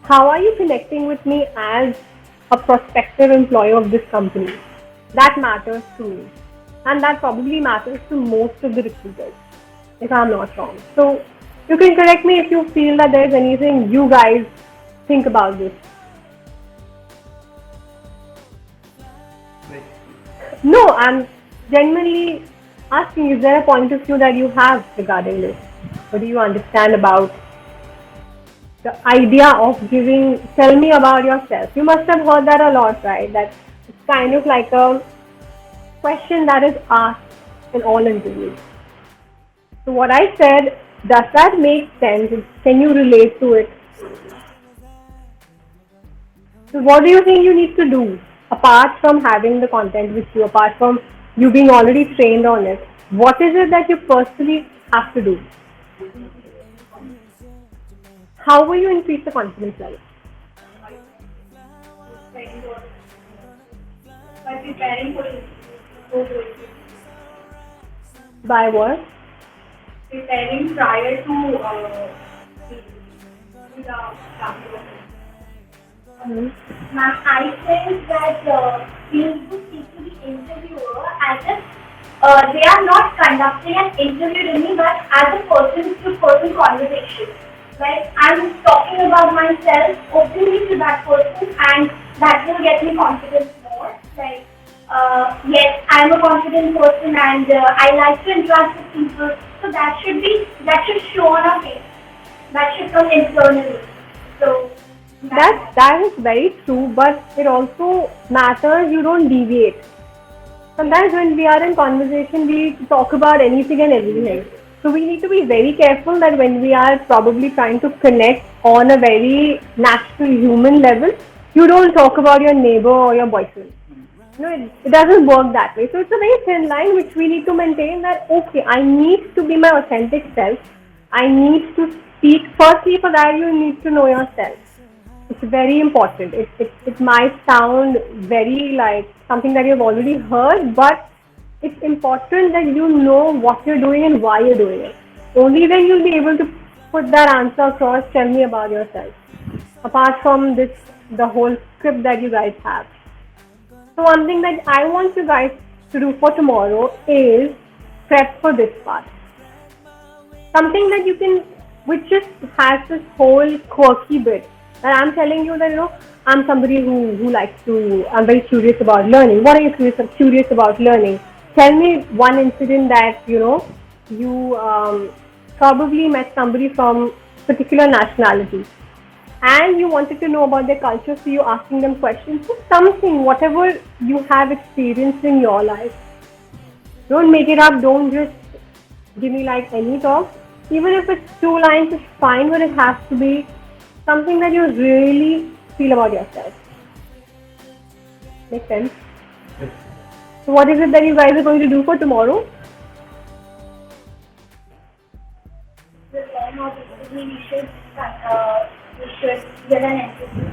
How are you connecting with me as a prospective employee of this company? That matters to me. And that probably matters to most of the recruiters, if I'm not wrong. So you can correct me if you feel that there's anything you guys think about this. No, I'm genuinely asking, is there a point of view that you have regarding this? What do you understand about the idea of giving, tell me about yourself? You must have heard that a lot, right? That it's kind of like a question that is asked in all interviews. So what I said, does that make sense? Can you relate to it? So what do you think you need to do apart from having the content with you, apart from you being already trained on it? What is it that you personally have to do? How will you increase the confidence level? By preparing for it. By what? Preparing prior to the campus. Ma'am, I think that we need to speak to the interviewer as if they are not conducting an interview with me, but as a person-to-person conversation. Like, I'm talking about myself openly to that person, and that will get me confidence more. Like, yes, I'm a confident person, and I like to interact with people. So that should show on our face. That should come internally. So that is very true, but it also matters you don't deviate. Sometimes when we are in conversation, we talk about anything and everything. So we need to be very careful that when we are probably trying to connect on a very natural human level, you don't talk about your neighbor or your boyfriend. No, it doesn't work that way. So it's a very thin line which we need to maintain that, okay, I need to be my authentic self. I need to speak. Firstly, for that, you need to know yourself. It's very important. It might sound very like something that you've already heard, but it's important that you know what you're doing and why you're doing it. Only then you'll be able to put that answer across. Tell me about yourself. Apart from this, the whole script that you guys have. So one thing that I want you guys to do for tomorrow is prep for this part. Something that you can, which just has this whole quirky bit. And I'm telling you that, you know, I'm somebody who likes to, I'm very curious about learning. What are you curious about learning? Tell me one incident that, you know, you probably met somebody from particular nationality and you wanted to know about their culture, so you're asking them questions. So something, whatever you have experienced in your life. Don't make it up. Don't just give me like any talk. Even if it's 2 lines, it's fine, but it has to be something that you really feel about yourself. Make sense? So what is it that you guys are going to do for tomorrow? We should get an interview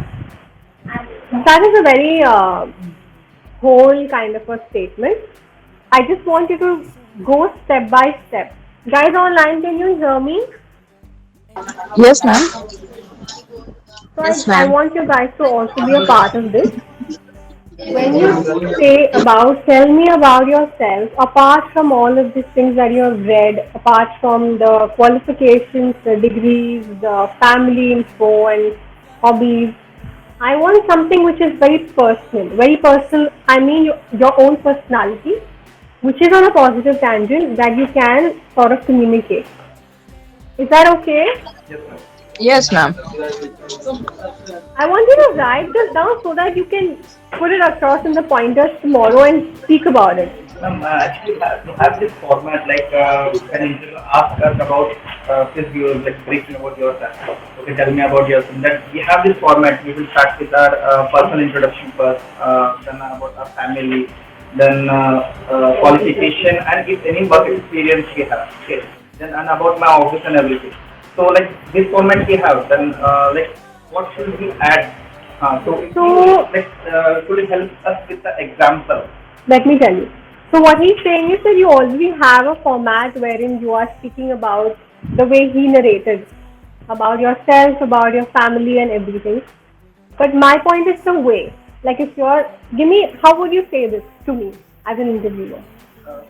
and That is a very whole kind of a statement. I just want you to go step by step. Guys online, can you hear me? Yes, ma'am. So Yes, I ma'am. want you guys to also be a part of this. When you say about, tell me about yourself, apart from all of these things that you have read, apart from the qualifications, the degrees, the family info, and hobbies, I want something which is very personal. Very personal, I mean your own personality, which is on a positive tangent that you can sort of communicate. Is that okay? Yes, ma'am. I want you to write this down so that you can put it across in the pointers tomorrow and speak about it. Actually, we have this format like when interviewer ask us about please you like brief me about yourself. Okay, tell me about yourself. That we have this format. We will start with our personal introduction first, then about our family, then qualification, and if any work experience we have. Okay, then and about my office and everything. So like this format we have. Then like what should we add? So if you So like could you help us with the example? let me tell you. So what he's saying is that you already have a format wherein you are speaking about the way he narrated about yourself, about your family and everything. But my point is the way. Like if you're, give me, how would you say this to me as an interviewer? Uh,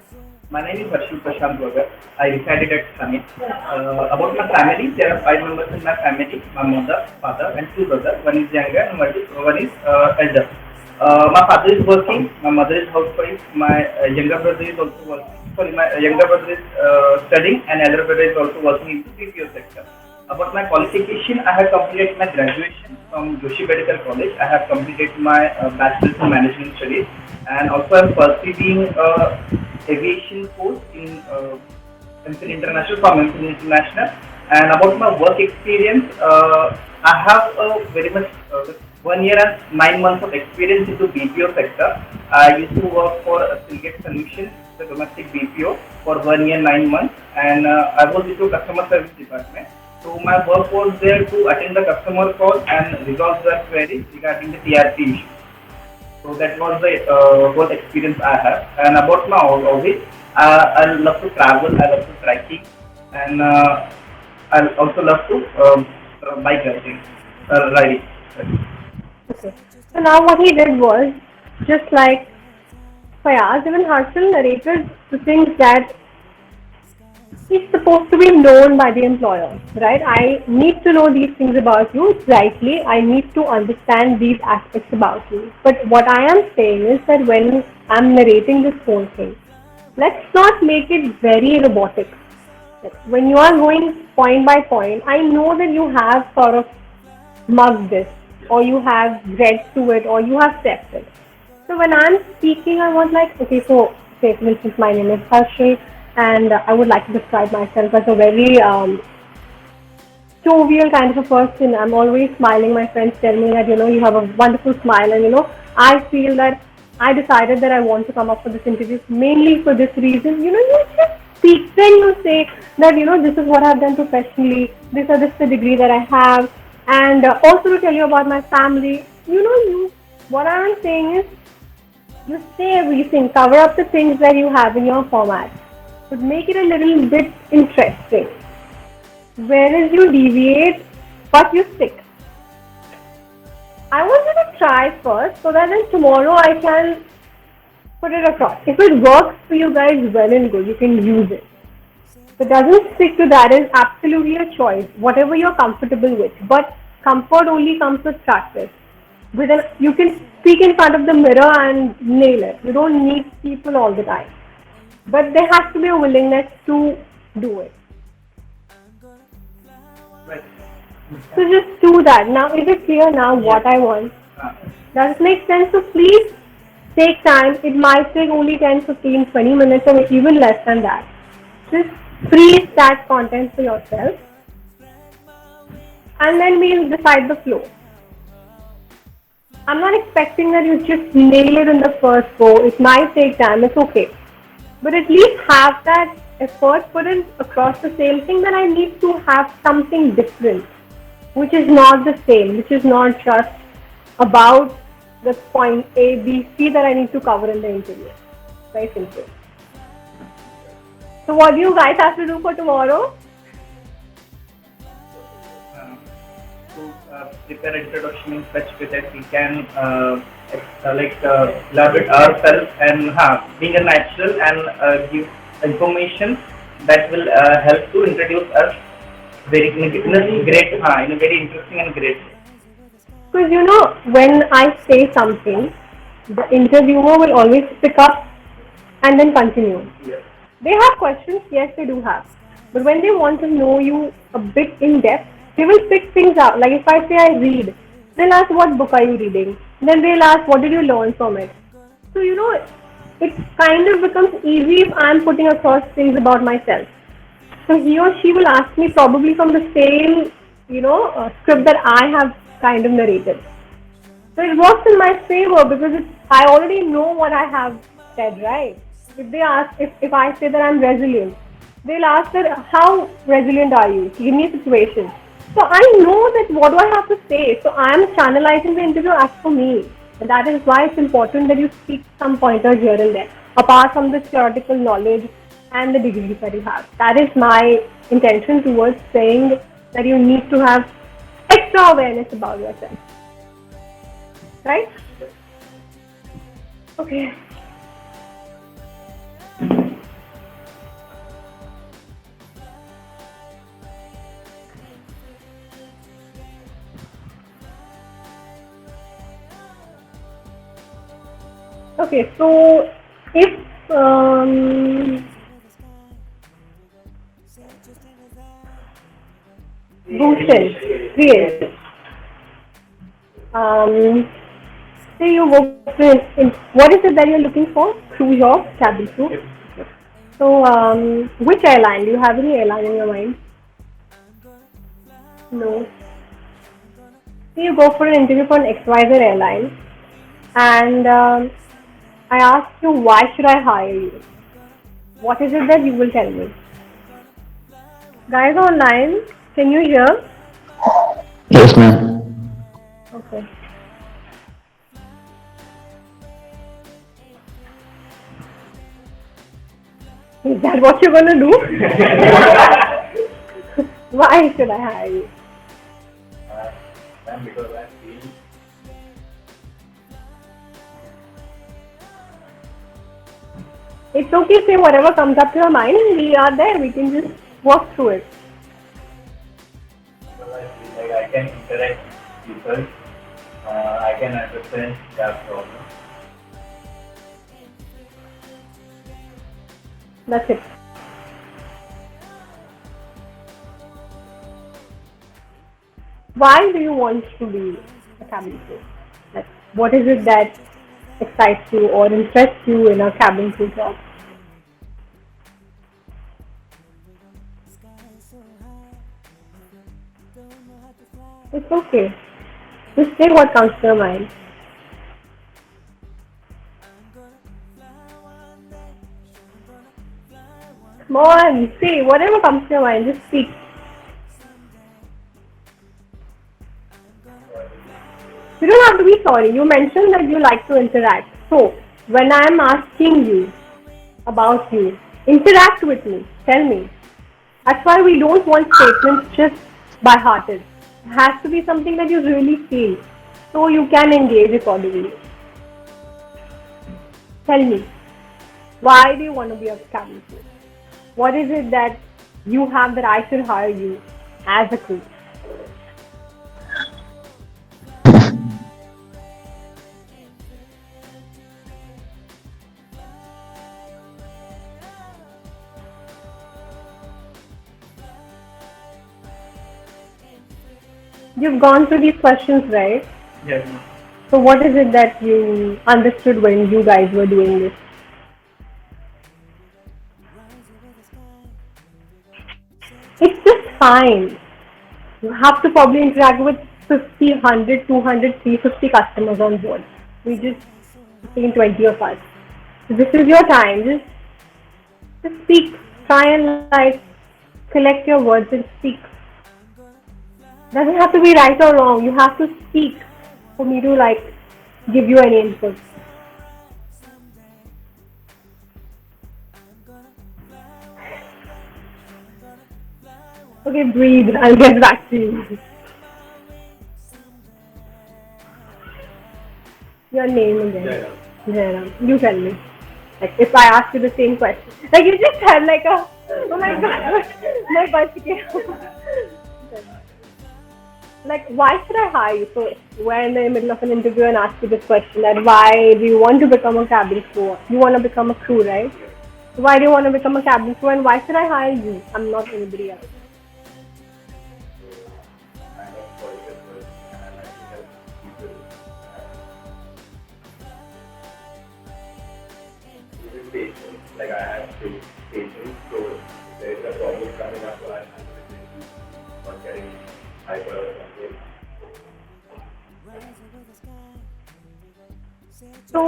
my name is Harshil Prashant Vagar. I resided at Summit. About my family, there are 5 members in my family: my mother, father, and 2 brothers. One is younger and one is elder. My father is working. My mother is housewife. My younger brother is also working. Sorry, my younger brother is studying, and elder brother is also working in the BPO sector. About my qualification, I have completed my graduation from Joshi Medical College. I have completed my bachelor's in management studies, and also I'm pursuing aviation course in MPhil International from MPhil International. And about my work experience, I have a very much 1 year and 9 months of experience into BPO sector. I used to work for Silgate Solutions, the domestic BPO, for 1 year 9 months, and I was into customer service department. So my work was there to attend the customer call and resolve their queries regarding the TRP issue. So that was the whole experience I have. And about my hobbies, I love to travel, I love to trekking, and I also love to bike riding. Okay. So now what he did was, just like Fayaz, even Harshal narrated the things that is supposed to be known by the employer, right? I need to know these things about you rightly. I need to understand these aspects about you. But what I am saying is that when I'm narrating this whole thing, let's not make it very robotic. When you are going point by point, I know that you have sort of mugged this, or you have read through it, or you have stepped it. So when I'm speaking, I want like, okay, so say for instance, my name is Harshil, and I would like to describe myself as a very jovial kind of a person. I'm always smiling. My friends tell me that you have a wonderful smile, and I feel that I decided that I want to come up for this interview mainly for this reason. You just speak. Then you say that this is what I've done professionally. This is the degree that I have, and also to tell you about my family. You. What I'm saying is, you say everything. Cover up the things that you have in your format, but make it a little bit interesting. Whereas you deviate, but you stick. I want you to try first so that then tomorrow I can put it across. If it works for you guys, well and good, you can use it. If it doesn't stick to that, is absolutely a choice, whatever you're comfortable with. But comfort only comes with practice. You can speak in front of the mirror and nail it. You don't need people all the time. But there has to be a willingness to do it. Right. So just do that. Now, is it clear now what I want? Does it make sense? So please take time. It might take only 10, 15, 20 minutes or even less than that. Just freeze that content for yourself. And then we'll decide the flow. I'm not expecting that you just nail it in the first go. It might take time. It's okay. But at least have that effort put in across the same thing. That I need to have something different, which is not the same, which is not just about the point A, B, C that I need to cover in the interview. Very simple. So what do you guys have to do for tomorrow? To prepare introduction in such way that we can elaborate ourselves and being a natural and give information that will help to introduce us very in a very interesting and great way. Because you know, when I say something, the interviewer will always pick up and then continue. Yes. They have questions, yes, they do have. But when they want to know you a bit in depth, they will pick things out. Like if I say I read, they'll ask what book are you reading? Then they'll ask what did you learn from it? So you know, it kind of becomes easy if I'm putting across things about myself. So he or she will ask me probably from the same, script that I have kind of narrated. So it works in my favor because I already know what I have said, right? If they ask, if I say that I'm resilient, they'll ask that how resilient are you? Give me a situation. So I know that what do I have to say. So I am channelizing the interview as for me. And that is why it's important that you speak some pointers here and there, apart from the theoretical knowledge and the degrees that you have. That is my intention towards saying that you need to have extra awareness about yourself. Right? Okay. Okay, so if Bhushan creates say you go in what is it that you're looking for through your cabin crew? So which airline? Do you have any airline in your mind? No. So you go for an interview for an XYZ airline and I ask you why should I hire you? What is it that you will tell me? Guys online, can you hear? Yes, ma'am. Okay. Is that what you're gonna do? Why should I hire you? Because I feel It's okay, say whatever comes up to your mind and we are there, we can just walk through it. like I can interact with people, I can understand their problem. That's it. Why do you want to be a cabin crew? Like, what is it that excites you or interests you in a cabin crew job? It's okay. Just say what comes to your mind. Come on, say whatever comes to your mind, just speak. You don't have to be sorry. You mentioned that you like to interact. So, when I am asking you about you, interact with me. Tell me. That's why we don't want statements just by hearted. It has to be something that you really feel. So you can engage accordingly. Tell me. Why do you want to be a cabin crew? What is it that you have that I should hire you as a crew? You've gone through these questions, right? Yes. So what is it that you understood when you guys were doing this? It's just fine. You have to probably interact with 50, 100, 200, 350 customers on board. We just 15, 20 of us. So this is your time. Just speak. Try and collect your words and speak. Doesn't have to be right or wrong. You have to speak for me to give you any input. Okay, breathe. I'll get back to you. Your name again. Jairam. You tell me. Like if I ask you the same question, like you just had like a, oh my god, my bus came. Like why should I hire you? So we're in the middle of an interview and ask you this question that why do you want to become a cabin crew? You want to become a crew, right? Why do you want to become a cabin crew and why should I hire you? I'm not anybody else. Patience, like I have patience, so there is a problem coming up, so I have to not getting hyper or something. So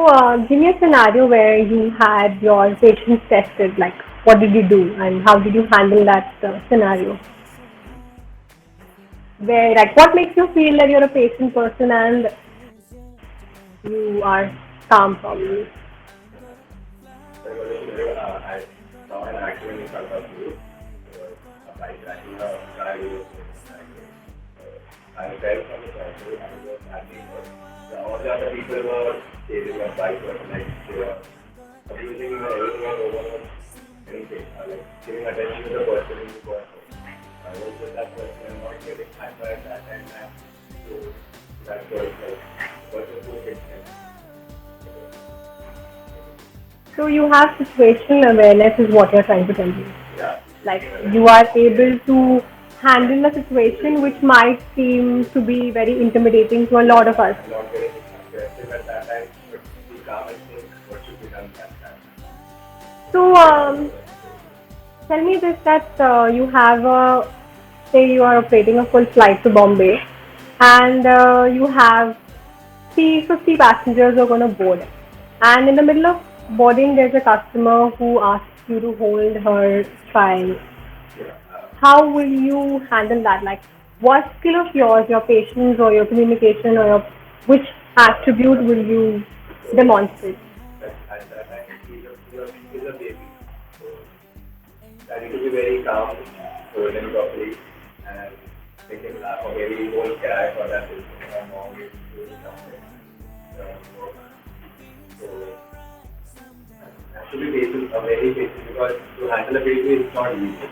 give me a scenario where you had your patience tested. Like what did you do and how did you handle that scenario? Where like what makes you feel that you're a patient person and you are calm probably? I saw an accident in front of you. A bike crashing, a car was I fell from the cycle and was acting. All the other people were chasing my bike, like they were abusing everything and over anything, like giving attention to the person in the person. I was with that person and not getting hyper at that time. So that was like person who hit him. So you have situational awareness is what you're trying to tell me. Yeah. Like you are able to handle a situation which might seem to be very intimidating to a lot of us. Not getting aggressive at that time, but be calm and think what should be done at that time. So tell me this that you have a, say you are operating a full flight to Bombay and you have 50 passengers who are going to board and in the middle of boarding there's a customer who asks you to hold her child. How will you handle that? Like what skill of yours, your patience or your communication or your, which attribute will you demonstrate? At that time, he's a baby. So I need to be very calm, hold him properly, and make him laugh, or maybe he won't cry for that reason. My mom is doing something. So I have to be patient, very patient, because to handle a baby is not easy.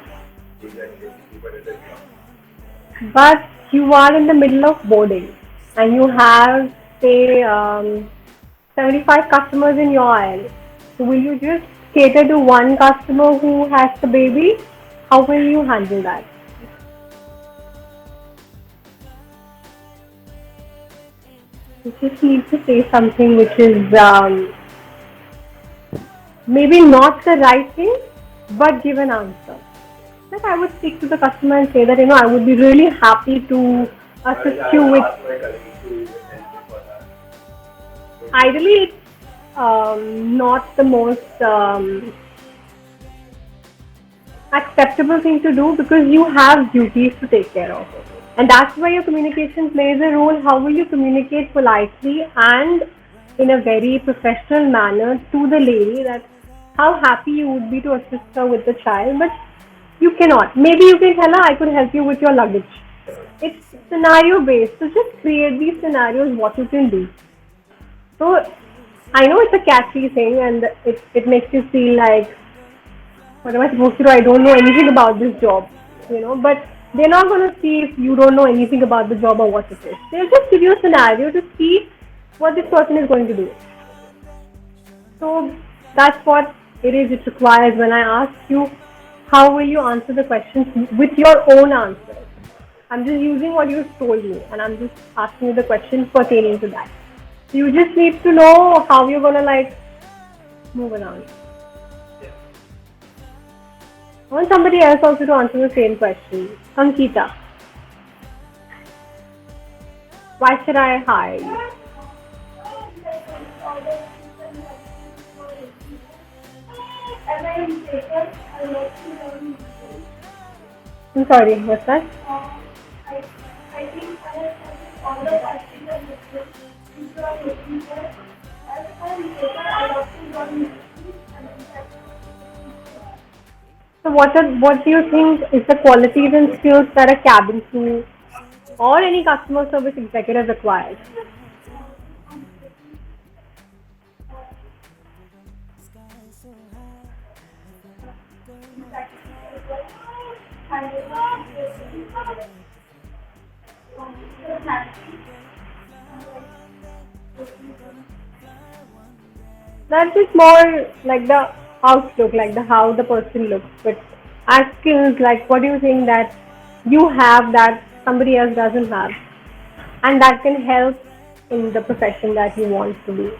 But you are in the middle of boarding and you have say 75 customers in your aisle. So will you just cater to one customer who has the baby? How will you handle that? You just need to say something which is maybe not the right thing, but give an answer. Like I would speak to the customer and say that, I would be really happy to assist you with. Ideally, it's not the most acceptable thing to do because you have duties to take care of. And that's why your communication plays a role. How will you communicate politely and in a very professional manner to the lady that how happy you would be to assist her with the child, but you cannot. Maybe you can tell her, I could help you with your luggage. It's scenario based. So just create these scenarios, what you can do. So I know it's a catchy thing and it makes you feel like, what am I supposed to do? I don't know anything about this job, but they're not going to see if you don't know anything about the job or what it is. They'll just give you a scenario to see what this person is going to do. So that's what it is. It requires when I ask you, how will you answer the questions with your own answers? I'm just using what you've told me and I'm just asking you the questions pertaining to that. So you just need to know how you're going to move around. I want somebody else also to answer the same question. Ankita. Why should I hire you? I'm sorry, what's that? I think all the passengers So what do you think is the qualities and skills that a cabin crew or any customer service executive requires? That's just more like the outlook, like the how the person looks. But as skills, like what do you think that you have that somebody else doesn't have, and that can help in the profession that you want to be?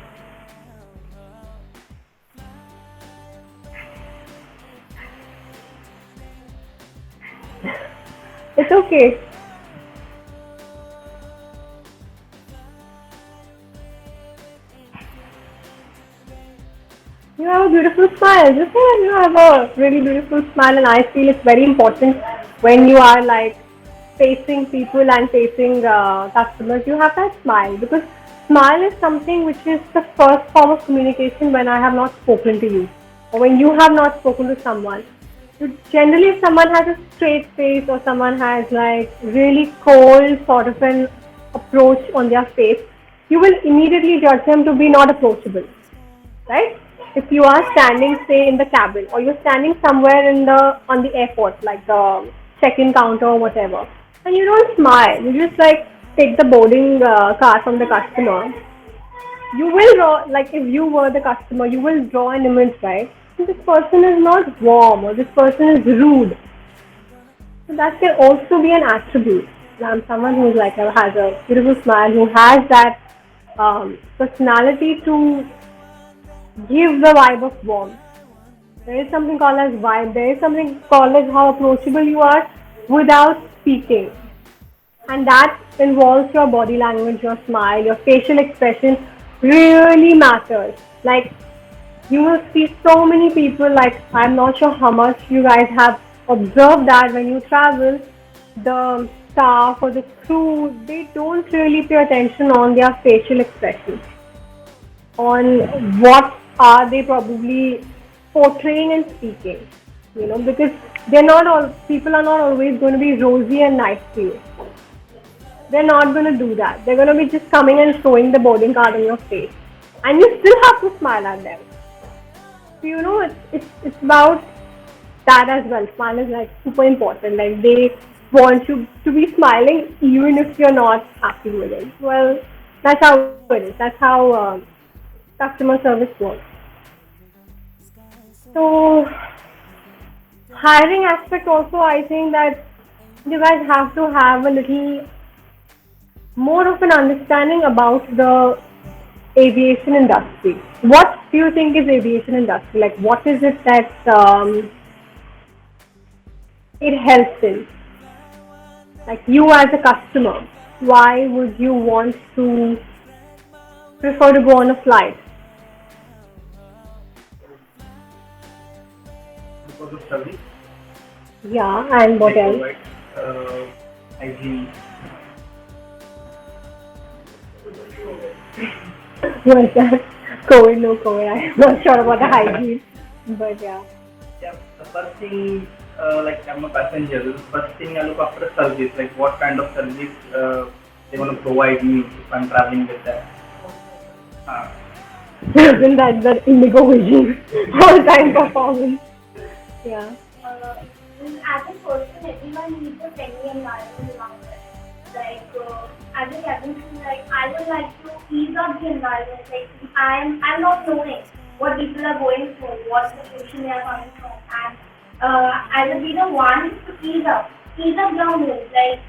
It's okay. You have a beautiful smile. Just say that you have a really beautiful smile, and I feel it's very important when you are like facing people and facing customers. You have that smile because smile is something which is the first form of communication when I have not spoken to you, or when you have not spoken to someone. Generally, if someone has a straight face or someone has like really cold sort of an approach on their face, you will immediately judge them to be not approachable, right? If you are standing, say, in the cabin, or you're standing somewhere in the on the airport, like the check-in counter or whatever, and you don't smile, you just like take the boarding card from the customer. You will draw, like if you were the customer, you will draw an image, right? This person is not warm, or this person is rude. So that can also be an attribute. I'm someone who's like has a beautiful smile, who has that personality to give the vibe of warmth. There is something called as vibe. There is something called as how approachable you are without speaking. And that involves your body language, your smile, your facial expression really matters. Like you will see so many people, like I'm not sure how much you guys have observed that when you travel, the staff or the crew, they don't really pay attention on their facial expressions, on what are they probably portraying and speaking, because they're not all people are not always going to be rosy and nice to you. They're not going to do that. They're going to be just coming and showing the boarding card on your face, and you still have to smile at them. So it's about that as well. Smile is like super important. Like they want you to be smiling even if you're not happy with it. Well, that's how it is. That's how customer service works. So hiring aspect also, I think that you guys have to have a little more of an understanding about the aviation industry. What do you think is aviation industry? Like what is it that it helps in? Like you as a customer, why would you want to prefer to go on a flight? Because of service. Yeah, and what else? Hygiene. Was that COVID? No COVID. I'm not sure about the hygiene, but yeah. Yeah, the first thing, like I'm a passenger. The first thing I look after service, like what kind of service they want to provide me if I'm traveling with them. Isn't that the Indigo Vision all-time performance? Yeah. As a person, everyone needs a friendly environment around them. Like, as a cabin crew, like, I would like to ease up the environment. Like, I'm not knowing what people are going through, what situation they are coming from, and I will be the one to ease up the mood. Like,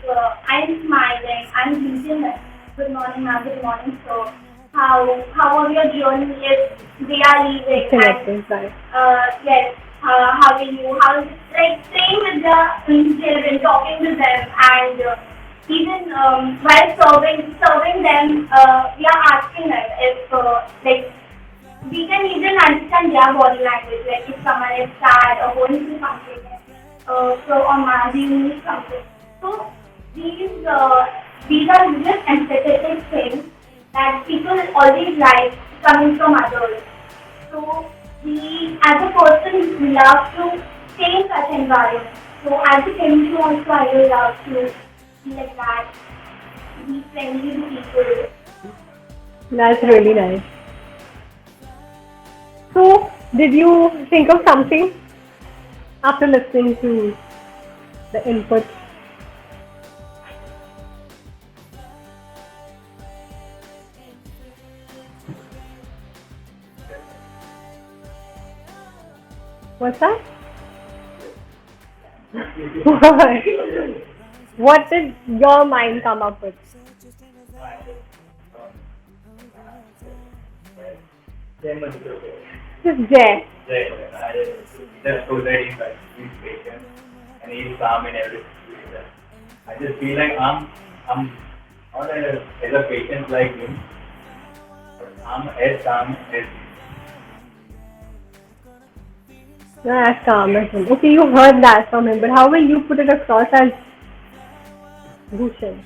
I'm smiling, I'm greeting them. Good morning, ma'am. Good morning, sir. How was your journey if they are leaving? Yes. How are you? How is it? Like staying with the children, talking with them, and even while serving them, we are asking them if like we can even understand their body language. Like if someone is sad or going through something, or they need something. So these are just empathetic things that people always like coming from others. So he, as a person, loves to stay in such environment. So as a chemist also, I will love to be like that, be friendly to people. That's really nice. So, did you think of something after listening to the input? What's that? What did your mind come up with? Just Jay. Just so that he's patient and he's calm in every situation. I just feel like I'm not as a patient like him, but I'm as calm as him. That's calm as him. Okay, you heard that from him, but how will you put it across as Bhushan?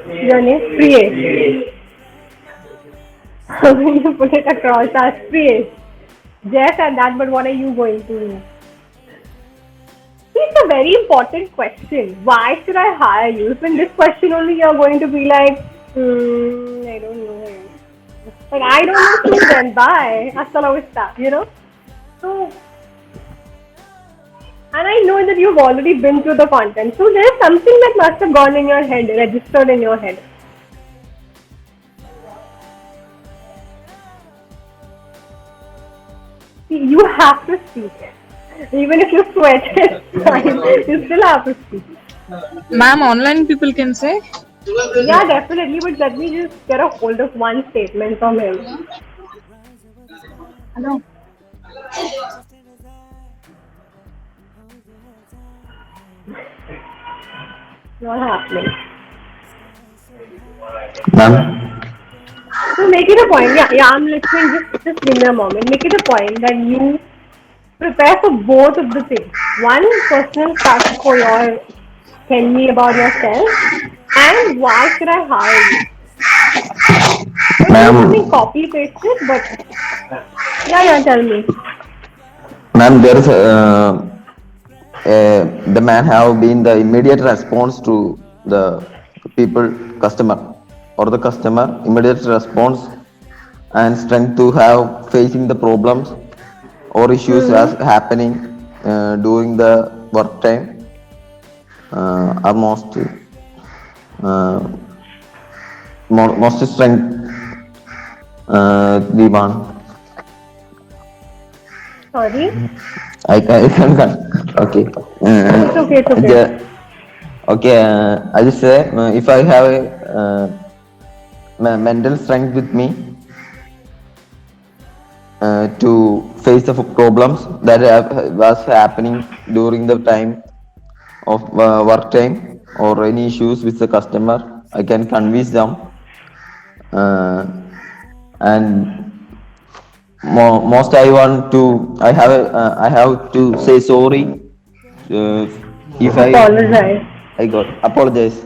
Your name? Priyesh. How will you put it across as Priyesh? Jay said that, but what are you going to do? It's a very important question. Why should I hire you? If in this question only you're going to be like, I don't know. Like, I don't know, then bye. Hasta la vista, you know? So, and I know that you've already been through the content. So there's something that must have gone in your head, registered in your head. You have to speak. Even if you sweat, it's fine. You still have to speak. Ma'am, online people can say? Yeah, definitely. But let me just get a hold of one statement from him. Hello. Not happening. Ma'am, So make it a point. Yeah, I'm listening. Just give me a moment. Make it a point that you prepare for both of the things. One, personal stuff for your tell me about yourself, and why should I hire you? Ma'am. Something copy pasted, but yeah, tell me. ma'am, there is the man have been the immediate response to the people, customer, or the customer, immediate response and strength to have facing the problems or issues as happening during the work time are most strength the one. Sorry? I can okay. It's okay. Okay, I just say if I have a mental strength with me to face the problems that was happening during the time of work time or any issues with the customer, I can convince them and most I have to say sorry if apologize. I got apologize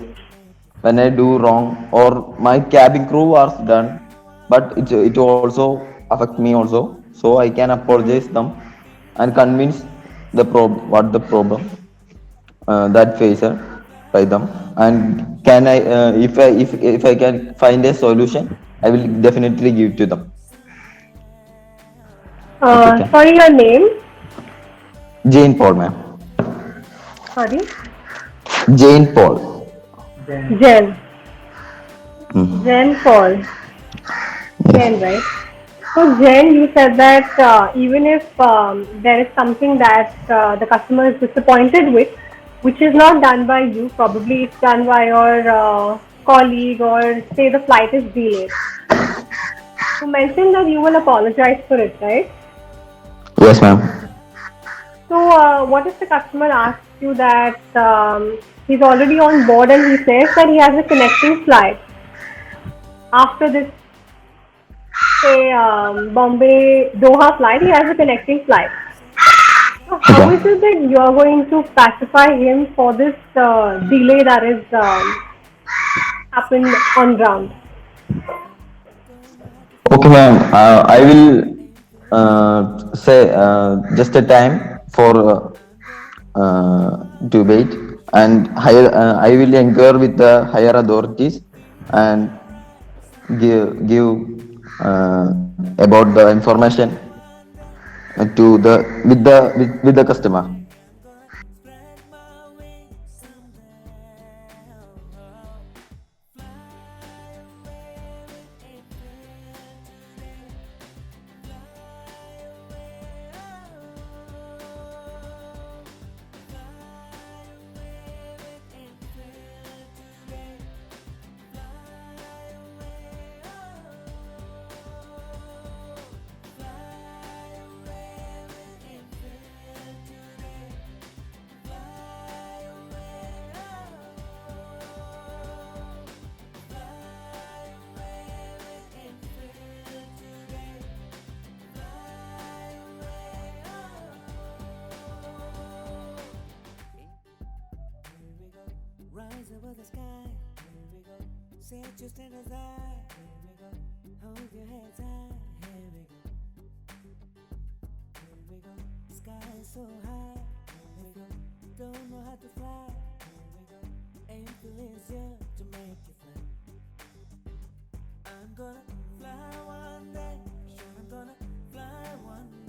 when I do wrong or my cabin crew was done, but it also affect me also, so I can apologize them and convince the what the problem that faced by them, and can I if I can find a solution, I will definitely give to them. Sorry, your name? Jane Paul, ma'am. Sorry? Jane Paul. Jen. Jen Paul. Jen, right? So Jen, you said that even if there is something that the customer is disappointed with, which is not done by you, probably it's done by your colleague, or say the flight is delayed. You mentioned that you will apologize for it, right? Yes, ma'am. So what if the customer asks you that he's already on board and he says that he has a connecting flight after this, say Bombay Doha flight, he has a connecting flight. So how is it that you are going to pacify him for this delay that is happened on ground? Okay, ma'am. I will say just a time for to wait and higher. I will inquire with the higher authorities and give about the information to the with the customer. Rise above the sky. Here we go. Set your standards high. Here we go. Hold your heads high. Here we go. Here we go. Sky is so high. Here we go. Don't know how to fly. Here we go. Aim for is here to make you fly. I'm gonna fly one day. Sure, I'm gonna fly one day.